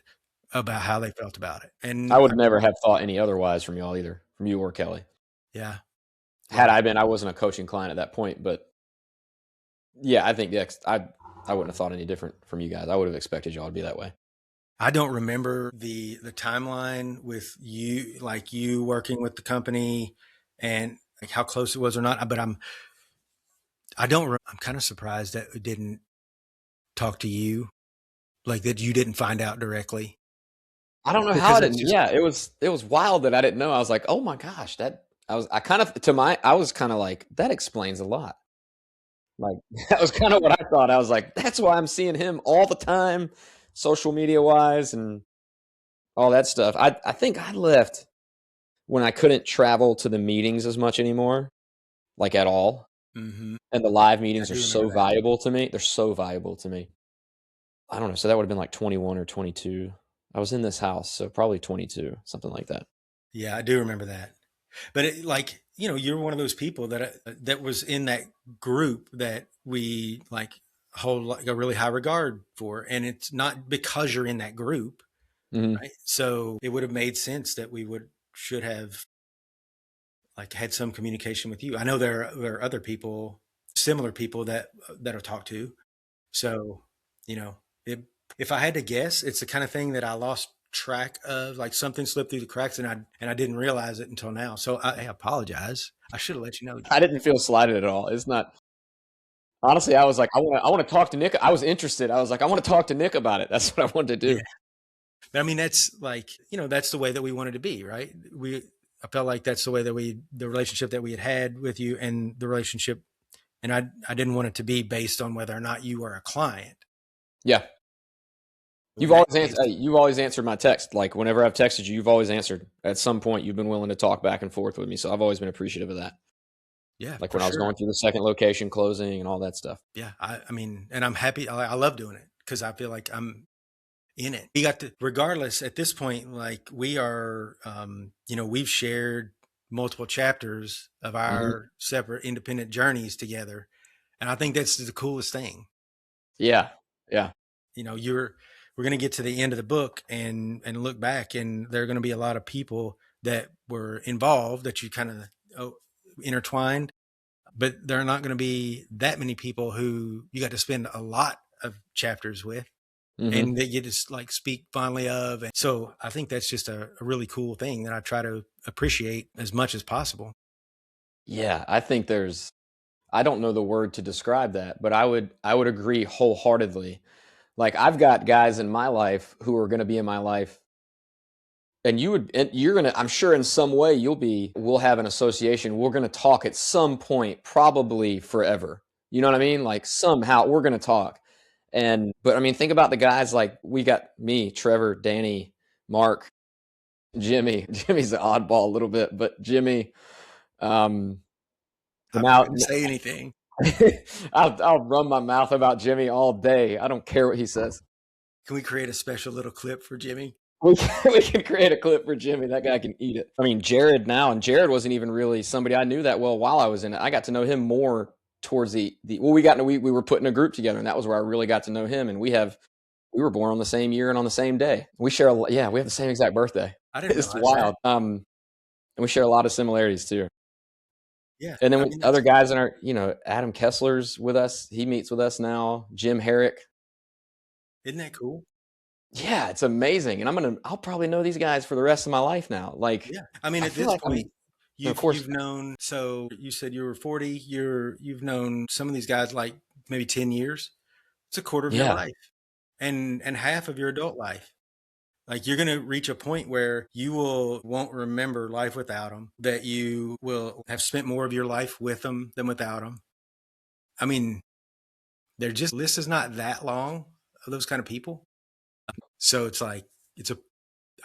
about how they felt about it. I And would never have thought any otherwise from y'all either, from you or Kelly. yeah, Had yeah, I wasn't a coaching client at that point, but yeah, I think I wouldn't have thought any different from you guys. I would have expected y'all to be that way. I don't remember the timeline with you, like you working with the company and like how close it was or not. But I'm kind of surprised that we didn't talk to you, like that you didn't find out directly, I don't know how because I that's didn't. just, Yeah, it was wild that I didn't know. I was like, oh my gosh, I was kind of like, that explains a lot. Like that was kind of what I thought. I was like, that's why I'm seeing him all the time, social media wise and all that stuff. I think I left when I couldn't travel to the meetings as much anymore, like at all. mm-hmm. And the live I meetings are do remember so that. valuable to me. They're so valuable to me. I don't know. So that would have been like 21 or 22. I was in this house, so probably 22, something like that. Yeah, I do remember that. But like, you know, you're one of those people that was in that group that we like hold like a really high regard for, and it's not because you're in that group, Hmm. right? So it would have made sense that we should have like had some communication with you. I know there are other people, similar people that I've talked to. So, you know, if I had to guess, it's the kind of thing that I lost track of, like something slipped through the cracks, and I didn't realize it until now. So I apologize. I should have let you know. I didn't feel slighted at all. It's not. Honestly, I was like, I want to talk to Nick. I was interested. I was like, I want to talk to Nick about it. That's what I wanted to Yeah. do. But I mean, that's like, you know, that's the way that we wanted to be, right? I felt like that's the way that the relationship that we had with you, and the relationship, and I didn't want it to be based on whether or not you were a client. Yeah. In that case, You've always answered my text. Like whenever I've texted you, you've always answered. At some point, you've been willing to talk back and forth with me. So I've always been appreciative of that. yeah, Like for when I was sure. going through the second location closing and all that stuff. Yeah. I mean, and I'm happy. I love doing it because I feel like I'm in it. We got to, regardless at this point, like we are, you know, we've shared multiple chapters of Hmm. our separate independent journeys together. And I think that's the coolest thing. Yeah. Yeah. You know, we're going to get to the end of the book and look back, and there are going to be a lot of people that were involved that you kind of intertwined, but there are not going to be that many people who you got to spend a lot of chapters with, Hmm. and that you just like speak fondly of. And so I think that's just a really cool thing that I try to appreciate as much as possible. Yeah. I don't know the word to describe that, but I would agree wholeheartedly. Like I've got guys in my life who are going to be in my life, and you're going to, I'm sure in some way we'll have an association. We're going to talk at some point, probably forever. You know what I mean? Like somehow we're going to talk. But I mean, think about the guys like we got me, Trevor, Danny, Mark, Jimmy. Jimmy's an oddball a little bit, but Jimmy, um, I'm now not going to say anything. I'll run my mouth about Jimmy all day. I don't care what he says. Can we create a special little clip for Jimmy? We can create a clip for Jimmy. That guy can eat it. I mean, Jared now, and Jared wasn't even really somebody I knew that well while I was in it. I got to know him more towards the we were putting a group together, and that was where I really got to know him. And we were born on the same year and on the same day. We have the same exact birthday. I didn't It's realize wild. that. And we share a lot of similarities too. Yeah. And then other guys in our, Adam Kessler's with us. He meets with us now. Jim Herrick. Isn't that cool? Yeah, it's amazing. And I'll probably know these guys for the rest of my life now. Like, yeah. I mean, at this point, you've known, so you said you were 40, you've known some of these guys like maybe 10 years. It's a quarter of your life and half of your adult life. Like you're going to reach a point where you won't remember life without them, that you will have spent more of your life with them than without them. I mean, list is not that long of those kind of people. So it's like,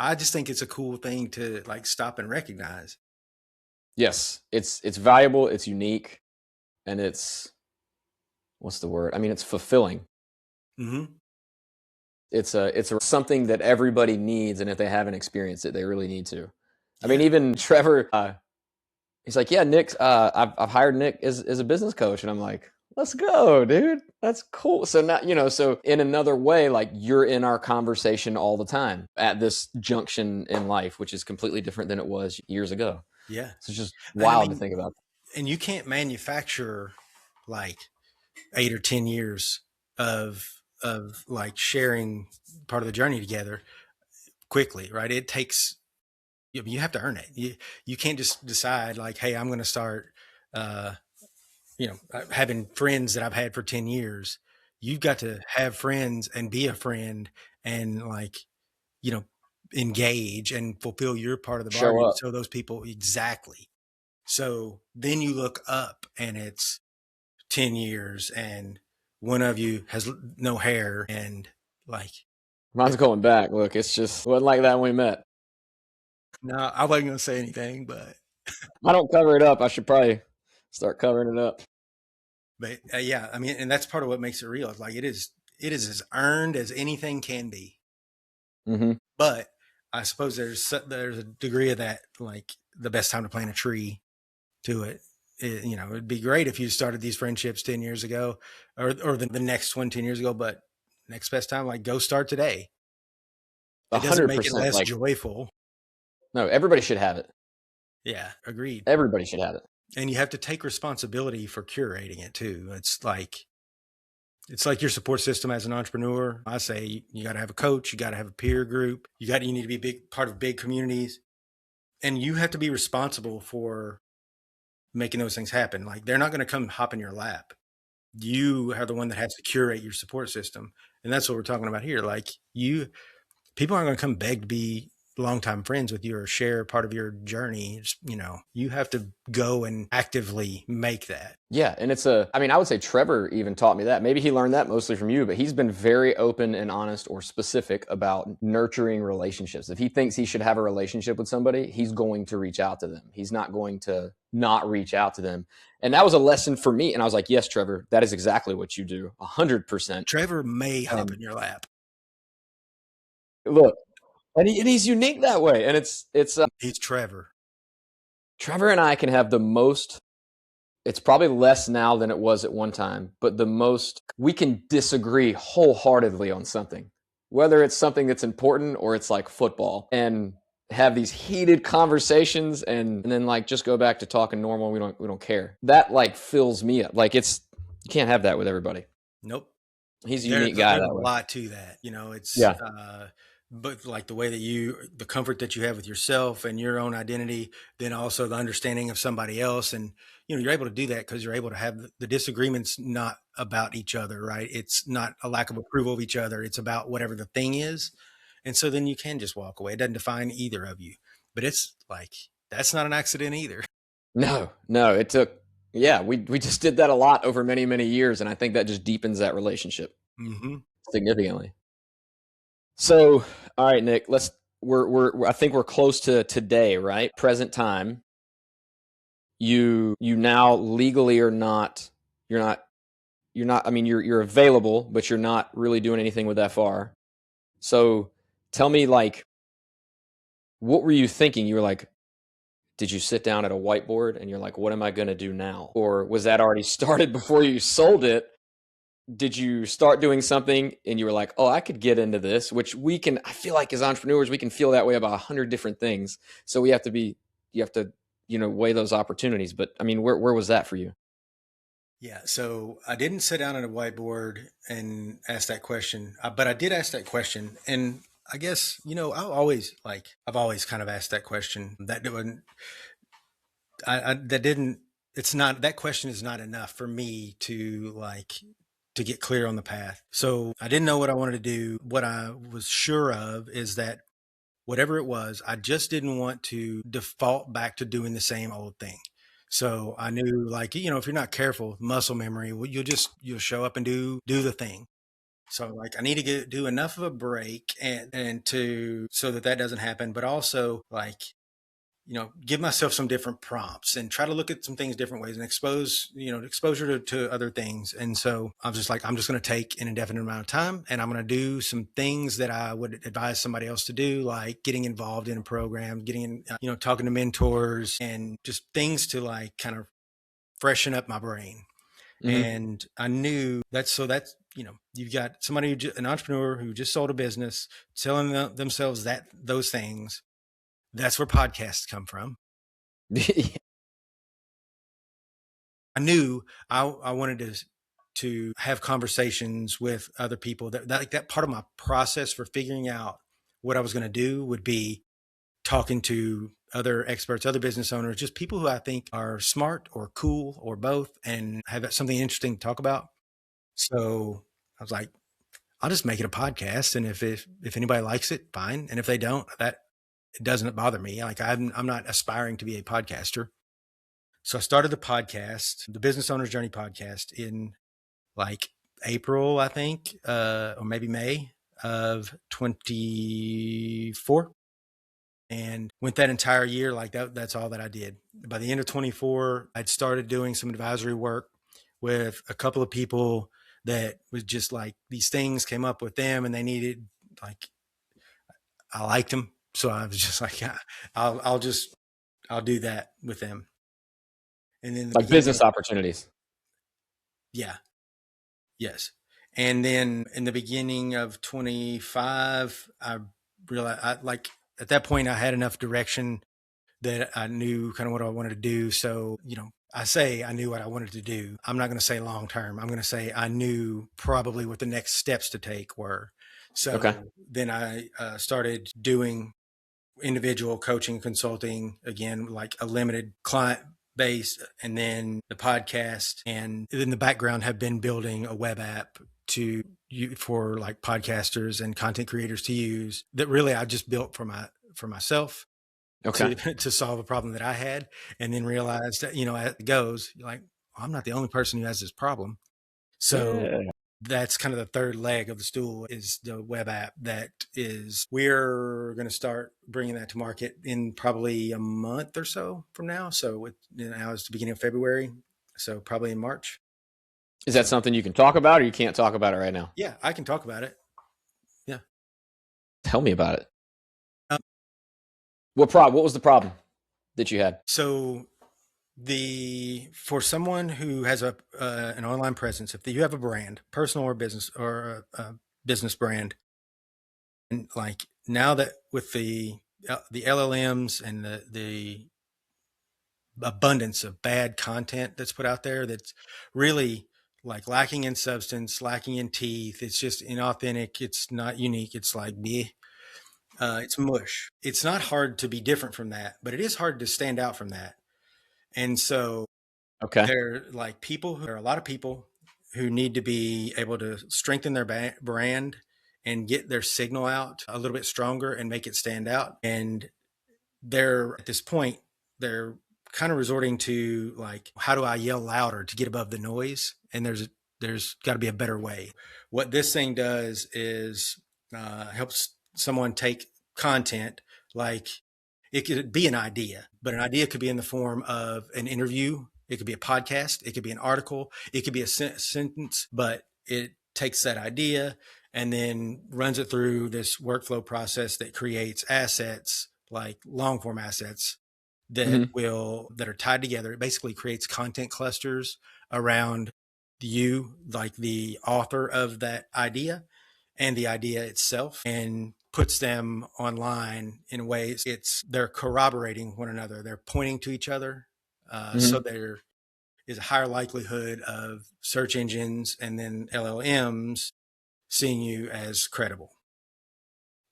I just think it's a cool thing to like stop and recognize. Yes, it's valuable, it's unique, and what's the word? I mean, it's fulfilling. Mm-hmm. It's something that everybody needs, and if they haven't experienced it, they really need to. I mean, even Trevor, he's like, "Yeah, Nick, I've hired Nick as a business coach," and I'm like, "Let's go, dude. That's cool." So now, so in another way, like you're in our conversation all the time at this junction in life, which is completely different than it was years ago. Yeah, so it's just wild to think about. And you can't manufacture like 8 or 10 years of like sharing part of the journey together quickly, right? It takes, you have to earn it. You can't just decide like, hey, I'm going to start, having friends that I've had for 10 years. You've got to have friends and be a friend and like, engage and fulfill your part of the bargain. So those people, exactly. So then you look up and it's 10 years and one of you has no hair and like. Mine's going back. Look, it wasn't like that when we met. No, I wasn't going to say anything, but. I don't cover it up. I should probably start covering it up. But yeah, I mean, and that's part of what makes it real. It's like it is as earned as anything can be. Mm-hmm. But I suppose there's a degree of that, like the best time to plant a tree to it. It'd be great if you started these friendships 10 years ago or the next one 10 years ago, but next best time, like go start today. It doesn't make it less joyful. No, everybody should have it. Yeah, agreed. Everybody should have it. And you have to take responsibility for curating it too. It's like your support system as an entrepreneur. I say you got to have a coach, you got to have a peer group, you need to be a big part of big communities, and you have to be responsible for making those things happen. Like they're not going to come hop in your lap. You are the one that has to curate your support system. And that's what we're talking about here. Like people aren't going to come beg to be longtime friends with you or share part of your journey. You have to go and actively make that. Yeah. And I would say Trevor even taught me that. Maybe he learned that mostly from you, but he's been very open and honest or specific about nurturing relationships. If he thinks he should have a relationship with somebody, he's going to reach out to them. He's not going to not reach out to them. And that was a lesson for me. And I was like, yes, Trevor, that is exactly what you do. 100%. Trevor may hop in your lap. Look, and he's unique that way. And he's Trevor. Trevor and I can have the most, it's probably less now than it was at one time, but the most, we can disagree wholeheartedly on something, whether it's something that's important or it's like football, and have these heated conversations and then like just go back to talking normal. We don't care. That like fills me up. Like you can't have that with everybody. Nope. He's a unique guy. There's a lot to that. But like the comfort that you have with yourself and your own identity, then also the understanding of somebody else. And, you're able to do that because you're able to have the disagreements not about each other, right? It's not a lack of approval of each other. It's about whatever the thing is. And so then you can just walk away. It doesn't define either of you, but it's like, that's not an accident either. No, no, it took, yeah, we just did that a lot over many, many years. And I think that just deepens that relationship significantly. So, all right, Nick, I think we're close to today, right? Present time. You now legally are not, I mean, you're available, but you're not really doing anything with FR. So tell me, like, what were you thinking? You were like, did you sit down at a whiteboard and you're like, what am I going to do now? Or was that already started before you sold it? Did you start doing something and you were like, oh, I could get into this, which I feel like as entrepreneurs, we can feel that way about 100 different things. So you have to, weigh those opportunities. But I mean, where was that for you? Yeah. So I didn't sit down at a whiteboard and ask that question, but I did ask that question. And I guess, I've always kind of asked that question. That question is not enough for me to get clear on the path. So I didn't know what I wanted to do. What I was sure of is that whatever it was, I just didn't want to default back to doing the same old thing. So I knew, like, if you're not careful, muscle memory, you'll show up and do the thing. So like, I need to do enough of a break so that doesn't happen, but also like, give myself some different prompts and try to look at some things different ways and exposure to other things. And so I was just like, I'm just going to take an indefinite amount of time and I'm going to do some things that I would advise somebody else to do, like getting involved in a program, talking to mentors and just things to like kind of freshen up my brain. Mm-hmm. And I knew that's you've got somebody, an entrepreneur who just sold a business, telling themselves those things. That's where podcasts come from. I knew I wanted to have conversations with other people. That part of my process for figuring out what I was going to do would be talking to other experts, other business owners, just people who I think are smart or cool or both, and have something interesting to talk about. So I was like, I'll just make it a podcast, and if anybody likes it, fine, and if they don't, it doesn't bother me. Like I'm not aspiring to be a podcaster. So I started the podcast, the Business Owner's Journey podcast, in like April, I think, or maybe May of 24. And went that entire year like that. That's all that I did. By the end of 24, I'd started doing some advisory work with a couple of people that was just like, these things came up with them and they needed, like, I liked them. So I was just like, I'll do that with them. And then like business opportunities. Yeah. Yes. And then in the beginning of 25, I realized at that point I had enough direction that I knew kind of what I wanted to do. So, I say I knew what I wanted to do. I'm not going to say long term. I'm going to say I knew probably what the next steps to take were. So Then I started doing individual coaching, consulting, again, like a limited client base, and then the podcast. And in the background have been building a web app for like podcasters and content creators to use, that really I just built for myself. Okay. To solve a problem that I had, and then realized that, as it goes, like, I'm not the only person who has this problem. So that's kind of the third leg of the stool, is the web app we're going to start bringing that to market in probably a month or so from now. So now is the beginning of February. So probably in March. Is that something you can talk about, or you can't talk about it right now? Yeah, I can talk about it. Yeah. Tell me about it. What was the problem that you had? So for someone who has an online presence, if you have a brand, personal or business, or a business brand, and like now that with the LLMs and the abundance of bad content that's put out there, that's really like lacking in substance, lacking in teeth, it's just inauthentic, it's not unique, it's like bleh. It's mush. It's not hard to be different from that, but it is hard to stand out from that. And so Okay. They're like there are a lot of people who need to be able to strengthen their brand and get their signal out a little bit stronger and make it stand out. And they're at this point, they're kind of resorting to like, how do I yell louder to get above the noise? And there's got to be a better way. What this thing does is helps someone take content like it could be an idea, but an idea could be in the form of an interview. It could be a podcast. It could be an article. It could be a sentence, but it takes that idea and then runs it through this workflow process that creates assets, like long form assets that Mm-hmm. that are tied together. It basically creates content clusters around you, like the author of that idea and the idea itself, and puts them online in ways they're corroborating one another. They're pointing to each other. So Mm-hmm. there is a higher likelihood of search engines and then LLMs seeing you as credible.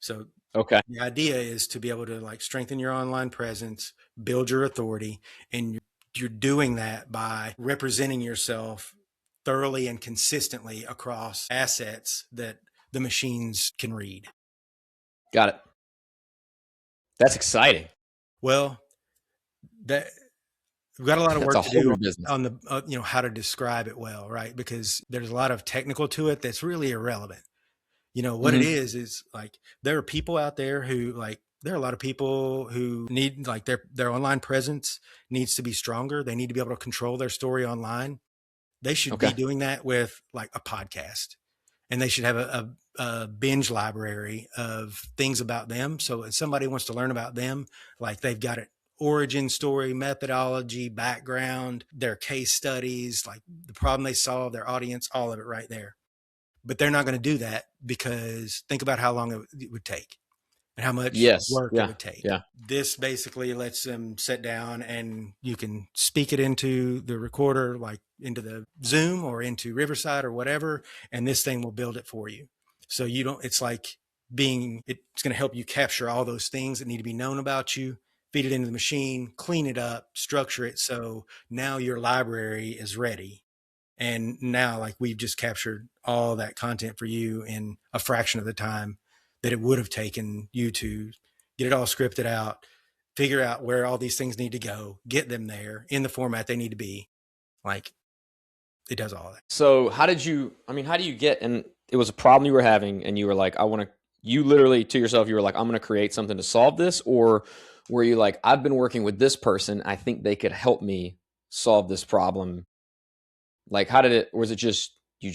So Okay. the idea is to be able to like strengthen your online presence, build your authority, and you're doing that by representing yourself thoroughly and consistently across assets that the machines can read. Got it. That's exciting. Well, that we've got a lot of That's work a to whole do new business. on the how to describe it well, right? Because there's a lot of technical to it that's really irrelevant. What it Mm-hmm. is like there are people out there who like there are a lot of people who need like their online presence needs to be stronger. They need to be able to control their story online. They should be Okay. doing that with like a podcast, and they should have a binge library of things about them. So if somebody wants to learn about them, like they've got it origin story, methodology, background, their case studies, like the problem they solve, their audience, all of it right there. But they're not going to do that because think about how long it would take and how much Yes. work it Yeah. would take. Yeah. This basically lets them sit down and you can speak it into the recorder, like into the Zoom or into Riverside or whatever, and this thing will build it for you. So you don't, it's like it's going to help you capture all those things that need to be known about you, feed it into the machine, clean it up, structure it. So now your library is ready. And now, like, we've just captured all that content for you in a fraction of the time that it would have taken you to get it all scripted out, figure out where all these things need to go, get them there in the format they need to be. Like, it does all of that. So how do you get, and it was a problem you were having and you were like, you literally to yourself, you were like, I'm going to create something to solve this? Or were you like, I've been working with this person, I think they could help me solve this problem? Like, how did it, or was it just, you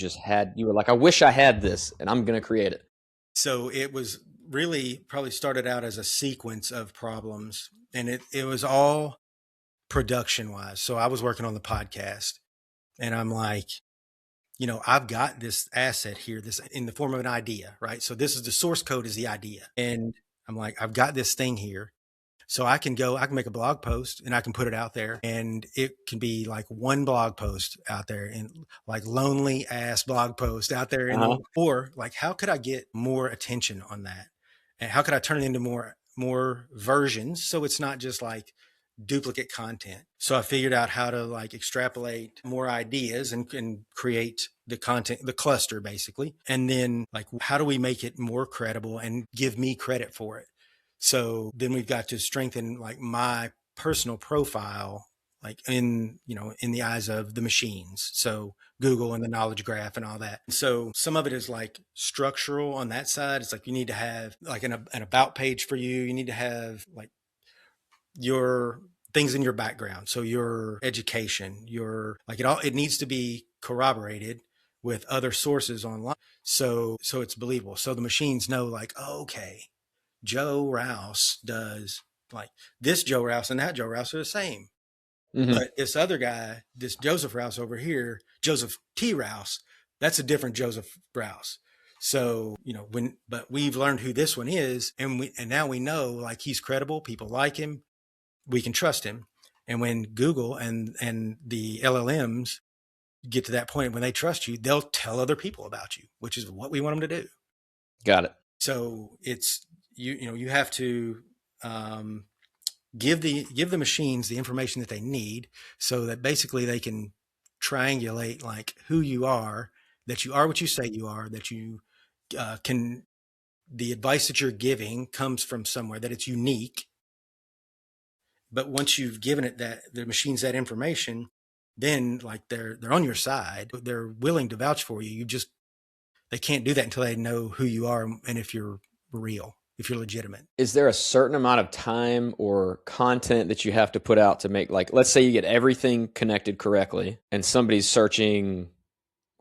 were like, I wish I had this and I'm going to create it? So it was really probably started out as a sequence of problems, and it was all production wise. So I was working on the podcast, and I'm like, I've got this asset here, this in the form of an idea, right? So this is the source code is the idea. And I'm like, I've got this thing here. So I can make a blog post and I can put it out there, and it can be like one blog post out there and like lonely ass blog post out there Uh-huh. or like, how could I get more attention on that? And how could I turn it into more versions? So it's not just like duplicate content. So I figured out how to like extrapolate more ideas and create the content, the cluster basically. And then like, how do we make it more credible and give me credit for it? So then we've got to strengthen like my personal profile, like in the eyes of the machines. So Google and the knowledge graph and all that. So some of it is like structural on that side. It's like you need to have like an about page for you. You need to have like your things in your background. So your education, it needs to be corroborated with other sources online. So it's believable. So the machines know like, oh, okay, Joe Rouse does like this Joe Rouse and that Joe Rouse are the same. Mm-hmm. But this other guy, this Joseph Rouse over here, Joseph T. Rouse, that's a different Joseph Rouse. So, but we've learned who this one is, and now we know like he's credible, people like him, we can trust him. And when Google and the LLMs get to that point when they trust you, they'll tell other people about you, which is what we want them to do. Got it. So it's you have to give the machines the information that they need so that basically they can triangulate like who you are, that you are what you say you are, that you can, the advice that you're giving comes from somewhere, that it's unique. But once you've given it that, the machines that information, then like they're on your side. They're willing to vouch for you. You just, they can't do that until they know who you are and if you're real, if you're legitimate. Is there a certain amount of time or content that you have to put out to make, like, let's say you get everything connected correctly and somebody's searching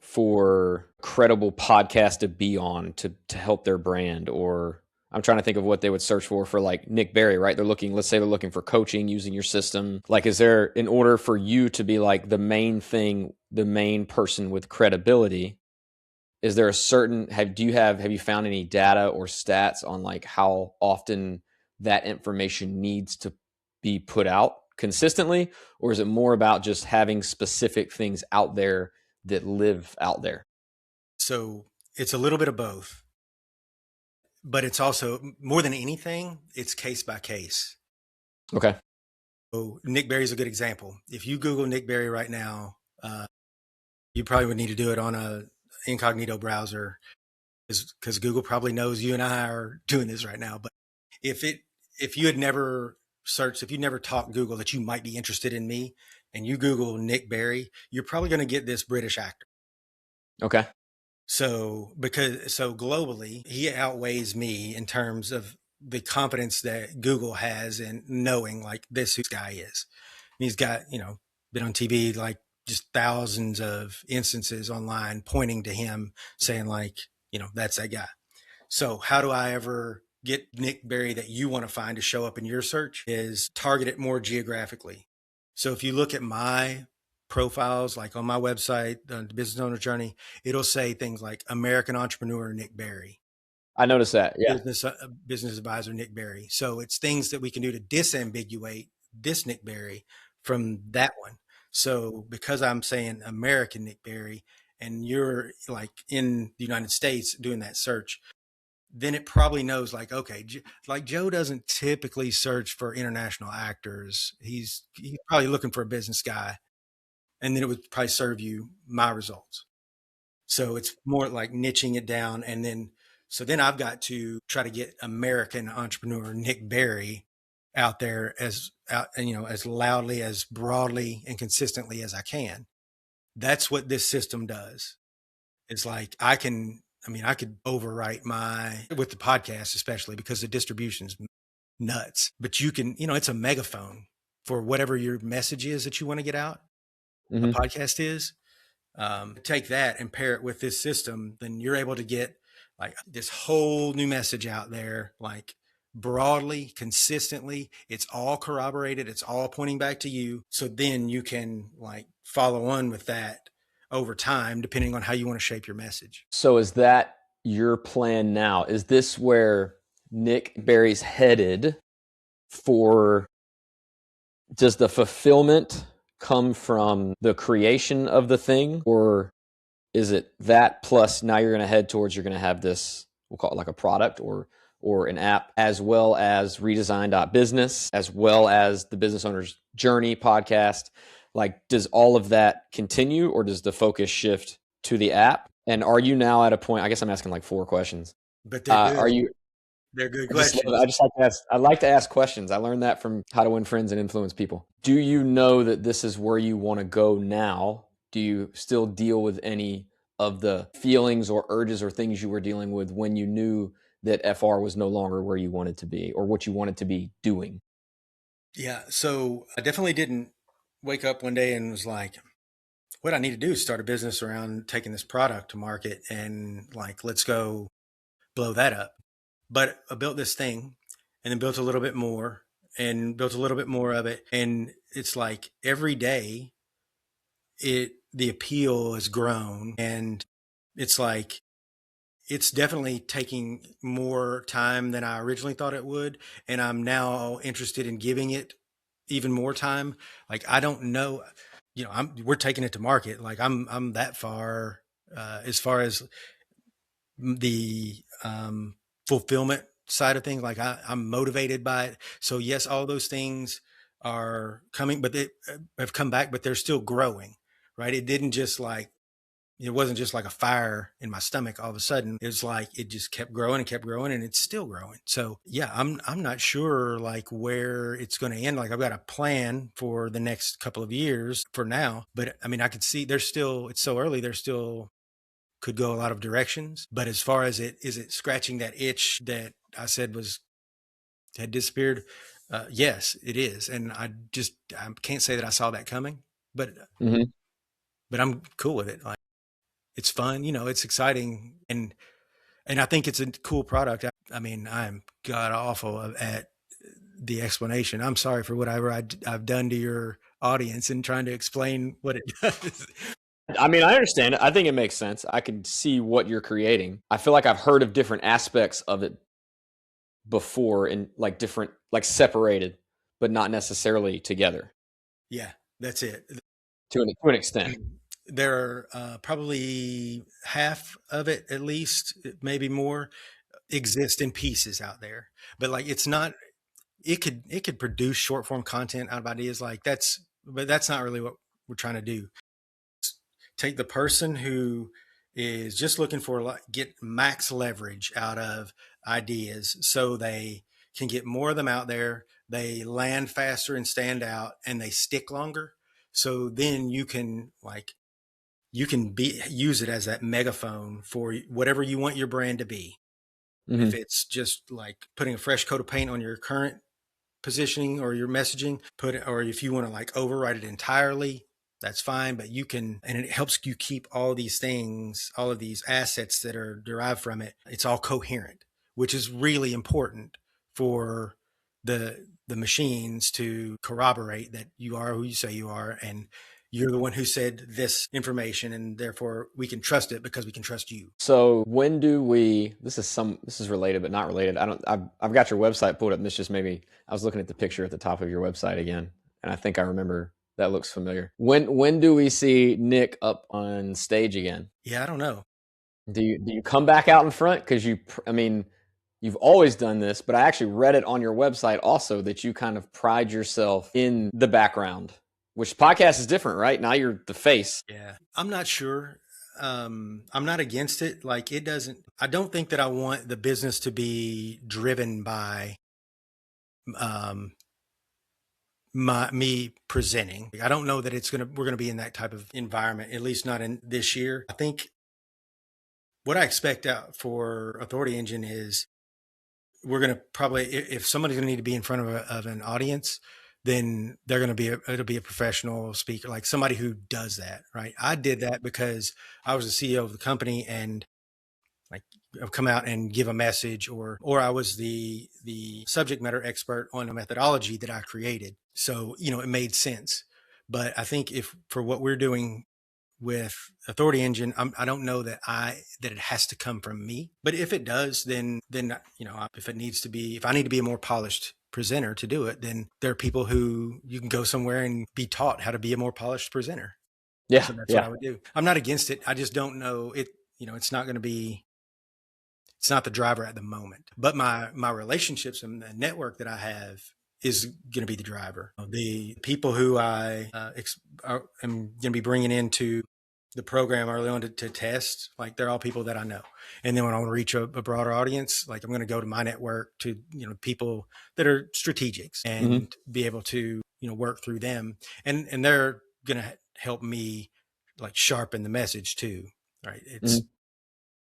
for credible podcast to be on to help their brand, or I'm trying to think of what they would search for like Nick Barry, right? They're looking, let's say they're looking for coaching using your system. Like, is there, in order for you to be like the main thing, the main person with credibility, is there a certain, have you found any data or stats on like how often that information needs to be put out consistently? Or is it more about just having specific things out there that live out there? So it's a little bit of both, but it's also, more than anything, it's case by case. Okay. So Nick Barry is a good example. If you Google Nick Barry right now, you probably would need to do it on a incognito browser, because Google probably knows you and I are doing this right now. But if you had never searched, if you never taught Google that you might be interested in me, and you Google Nick Barry, you're probably going to get this British actor. Okay. So globally, he outweighs me in terms of the confidence that Google has in knowing like this who this guy is. And he's got, been on TV, like just thousands of instances online pointing to him saying like, that's that guy. So how do I ever get Nick Barry that you want to find to show up in your search? Is target it more geographically. So if you look at my profiles, like on my website, the Business Owner Journey, it'll say things like American Entrepreneur Nick Barry. I noticed that. Yeah. Business Advisor Nick Barry. So it's things that we can do to disambiguate this Nick Barry from that one. So because I'm saying American Nick Barry and you're like in the United States doing that search, then it probably knows like, okay, like Joe doesn't typically search for international actors. He's probably looking for a business guy. And then it would probably serve you my results. So it's more like niching it down. And then, so then I've got to try to get American Entrepreneur Nick Barry out there as loudly, as broadly and consistently as I can. That's what this system does. It's like I could overwrite with the podcast, especially because the distribution's nuts, but you can, it's a megaphone for whatever your message is that you want to get out. Mm-hmm. A podcast is, take that and pair it with this system, then you're able to get like this whole new message out there, like broadly, consistently. It's all corroborated. It's all pointing back to you. So then you can like follow on with that over time, depending on how you want to shape your message. So is that your plan now? Is this where Nick Barry's headed for? Does the fulfillment come from the creation of the thing, or is it that plus now you're going to head towards, you're going to have this, we'll call it like a product or an app, as well as Redesign.Business, as well as the Business Owner's Journey podcast? Like, does all of that continue, or does the focus shift to the app? And are you now at a point, I guess I'm asking like 4 questions. But they're good. They're good questions. I like to ask questions. I learned that from How to Win Friends and Influence People. Do you know that this is where you want to go now? Do you still deal with any of the feelings or urges or things you were dealing with when you knew that FR was no longer where you wanted to be or what you wanted to be doing? Yeah. So I definitely didn't wake up one day and was like, what I need to do is start a business around taking this product to market and like, let's go blow that up. But I built this thing and then built a little bit more and built a little bit more of it. And it's like every day the appeal has grown, and it's like, it's definitely taking more time than I originally thought it would. And I'm now interested in giving it even more time. Like, I don't know, we're taking it to market. Like I'm that far, as far as the, fulfillment side of things. Like I'm motivated by it. So yes, all those things are coming, but they have come back, but they're still growing, right? It wasn't just like a fire in my stomach all of a sudden. It was like it just kept growing and kept growing, and it's still growing. So yeah, I'm not sure like where it's going to end. Like I've got a plan for the next couple of years for now, but I mean I could see there's still, it's so early, there's still could go a lot of directions. But as far as it scratching that itch that I said had disappeared? Yes, it is, and I can't say that I saw that coming, but Mm-hmm. but I'm cool with it. Like it's fun, it's exciting, and I think it's a cool product. I mean, I'm god awful at the explanation. I'm sorry for whatever I've done to your audience in trying to explain what it does. I mean, I understand it. I think it makes sense. I can see what you're creating. I feel like I've heard of different aspects of it before and like different, like separated, but not necessarily together Yeah, that's it. to an extent. There are probably half of it, at least, maybe more, exist in pieces out there. But like, it's not. It could produce short form content out of ideas like but that's not really what we're trying to do. Take the person who is just looking for like get max leverage out of ideas, so they can get more of them out there. They land faster and stand out, and they stick longer. So then you can use it as that megaphone for whatever you want your brand to be. Mm-hmm. If it's just like putting a fresh coat of paint on your current positioning or your messaging, or if you want to like overwrite it entirely, that's fine. But you can, and it helps you keep all these things, all of these assets that are derived from it. It's all coherent, which is really important for the machines to corroborate that you are who you say you are, and you're the one who said this information, and therefore we can trust it because we can trust you. So when do we? This is related, but not related. I've got your website pulled up, and this just maybe I was looking at the picture at the top of your website again, and I think I remember that looks familiar. When do we see Nick up on stage again? Yeah, I don't know. Do you come back out in front? Because I mean, you've always done this, but I actually read it on your website also that you kind of pride yourself in the background, which podcast is different, right? Now you're the face. Yeah, I'm not sure. I'm not against it. Like I don't think that I want the business to be driven by um, me presenting. I don't know that we're gonna be in that type of environment, at least not in this year. I think what I expect out for Authority Engine is we're going to probably, if somebody's going to need to be in front of an audience, then it'll be a professional speaker, like somebody who does that. Right. I did that because I was the CEO of the company, and like I've come out and give a message, or I was the subject matter expert on a methodology that I created. So, it made sense. But I think if for what we're doing with Authority Engine, I don't know that it has to come from me. But if it does, then if I need to be a more polished presenter to do it, then there are people who you can go somewhere and be taught how to be a more polished presenter. Yeah, So that's what yeah. I would do. I'm not against it. I just don't know it. It's not the driver at the moment. But my relationships and the network that I have is going to be the driver. The people who I am going to be bringing into the program early on to test, like they're all people that I know. And then when I want to reach a broader audience, like I'm going to go to my network to, people that are strategics and be able to, work through them. And they're going to help me like sharpen the message too. Right.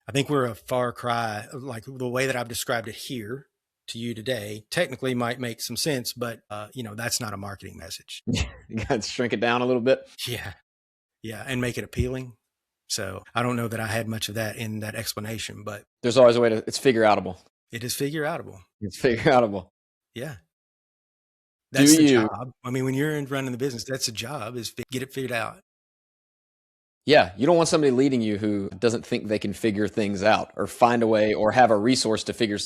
I think we're a far cry, like the way that I've described it here to you today technically might make some sense, but that's not a marketing message. You got to shrink it down a little bit. Yeah, and make it appealing. So I don't know that I had much of that in that explanation, but there's always a way it's figure outable. It is figure outable. It's figure outable. Yeah. That's the job. I mean, when you're in running the business, that's the job, is get it figured out. Yeah, you don't want somebody leading you who doesn't think they can figure things out or find a way or have a resource to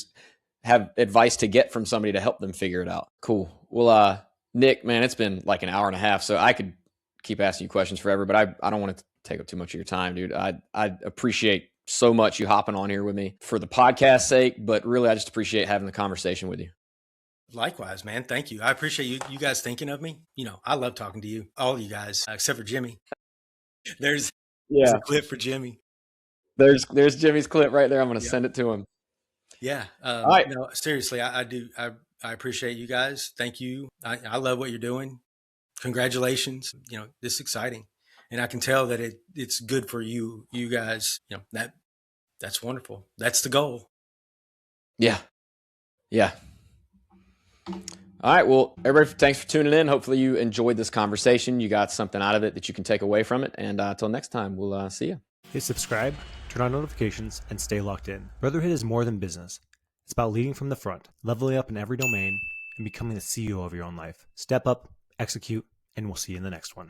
have advice to get from somebody to help them figure it out. Cool. Well, Nick, man, it's been like an hour and a half, so I could keep asking you questions forever, but I don't want to take up too much of your time, dude. I appreciate so much you hopping on here with me for the podcast's sake, but really I just appreciate having the conversation with you. Likewise, man. Thank you. I appreciate you guys thinking of me. I love talking to you, all you guys, except for Jimmy. There's a clip for Jimmy. There's Jimmy's clip right there. I'm going to send it to him. Yeah. All right. No, seriously, I do. I appreciate you guys. Thank you. I love what you're doing. Congratulations. This is exciting. And I can tell that it's good for you guys. That's wonderful. That's the goal. Yeah. Yeah. All right. Well, everybody, thanks for tuning in. Hopefully you enjoyed this conversation. You got something out of it that you can take away from it. And until next time, we'll see you. Hit subscribe, turn on notifications, and stay locked in. Brotherhood is more than business. It's about leading from the front, leveling up in every domain, and becoming the CEO of your own life. Step up, execute, and we'll see you in the next one.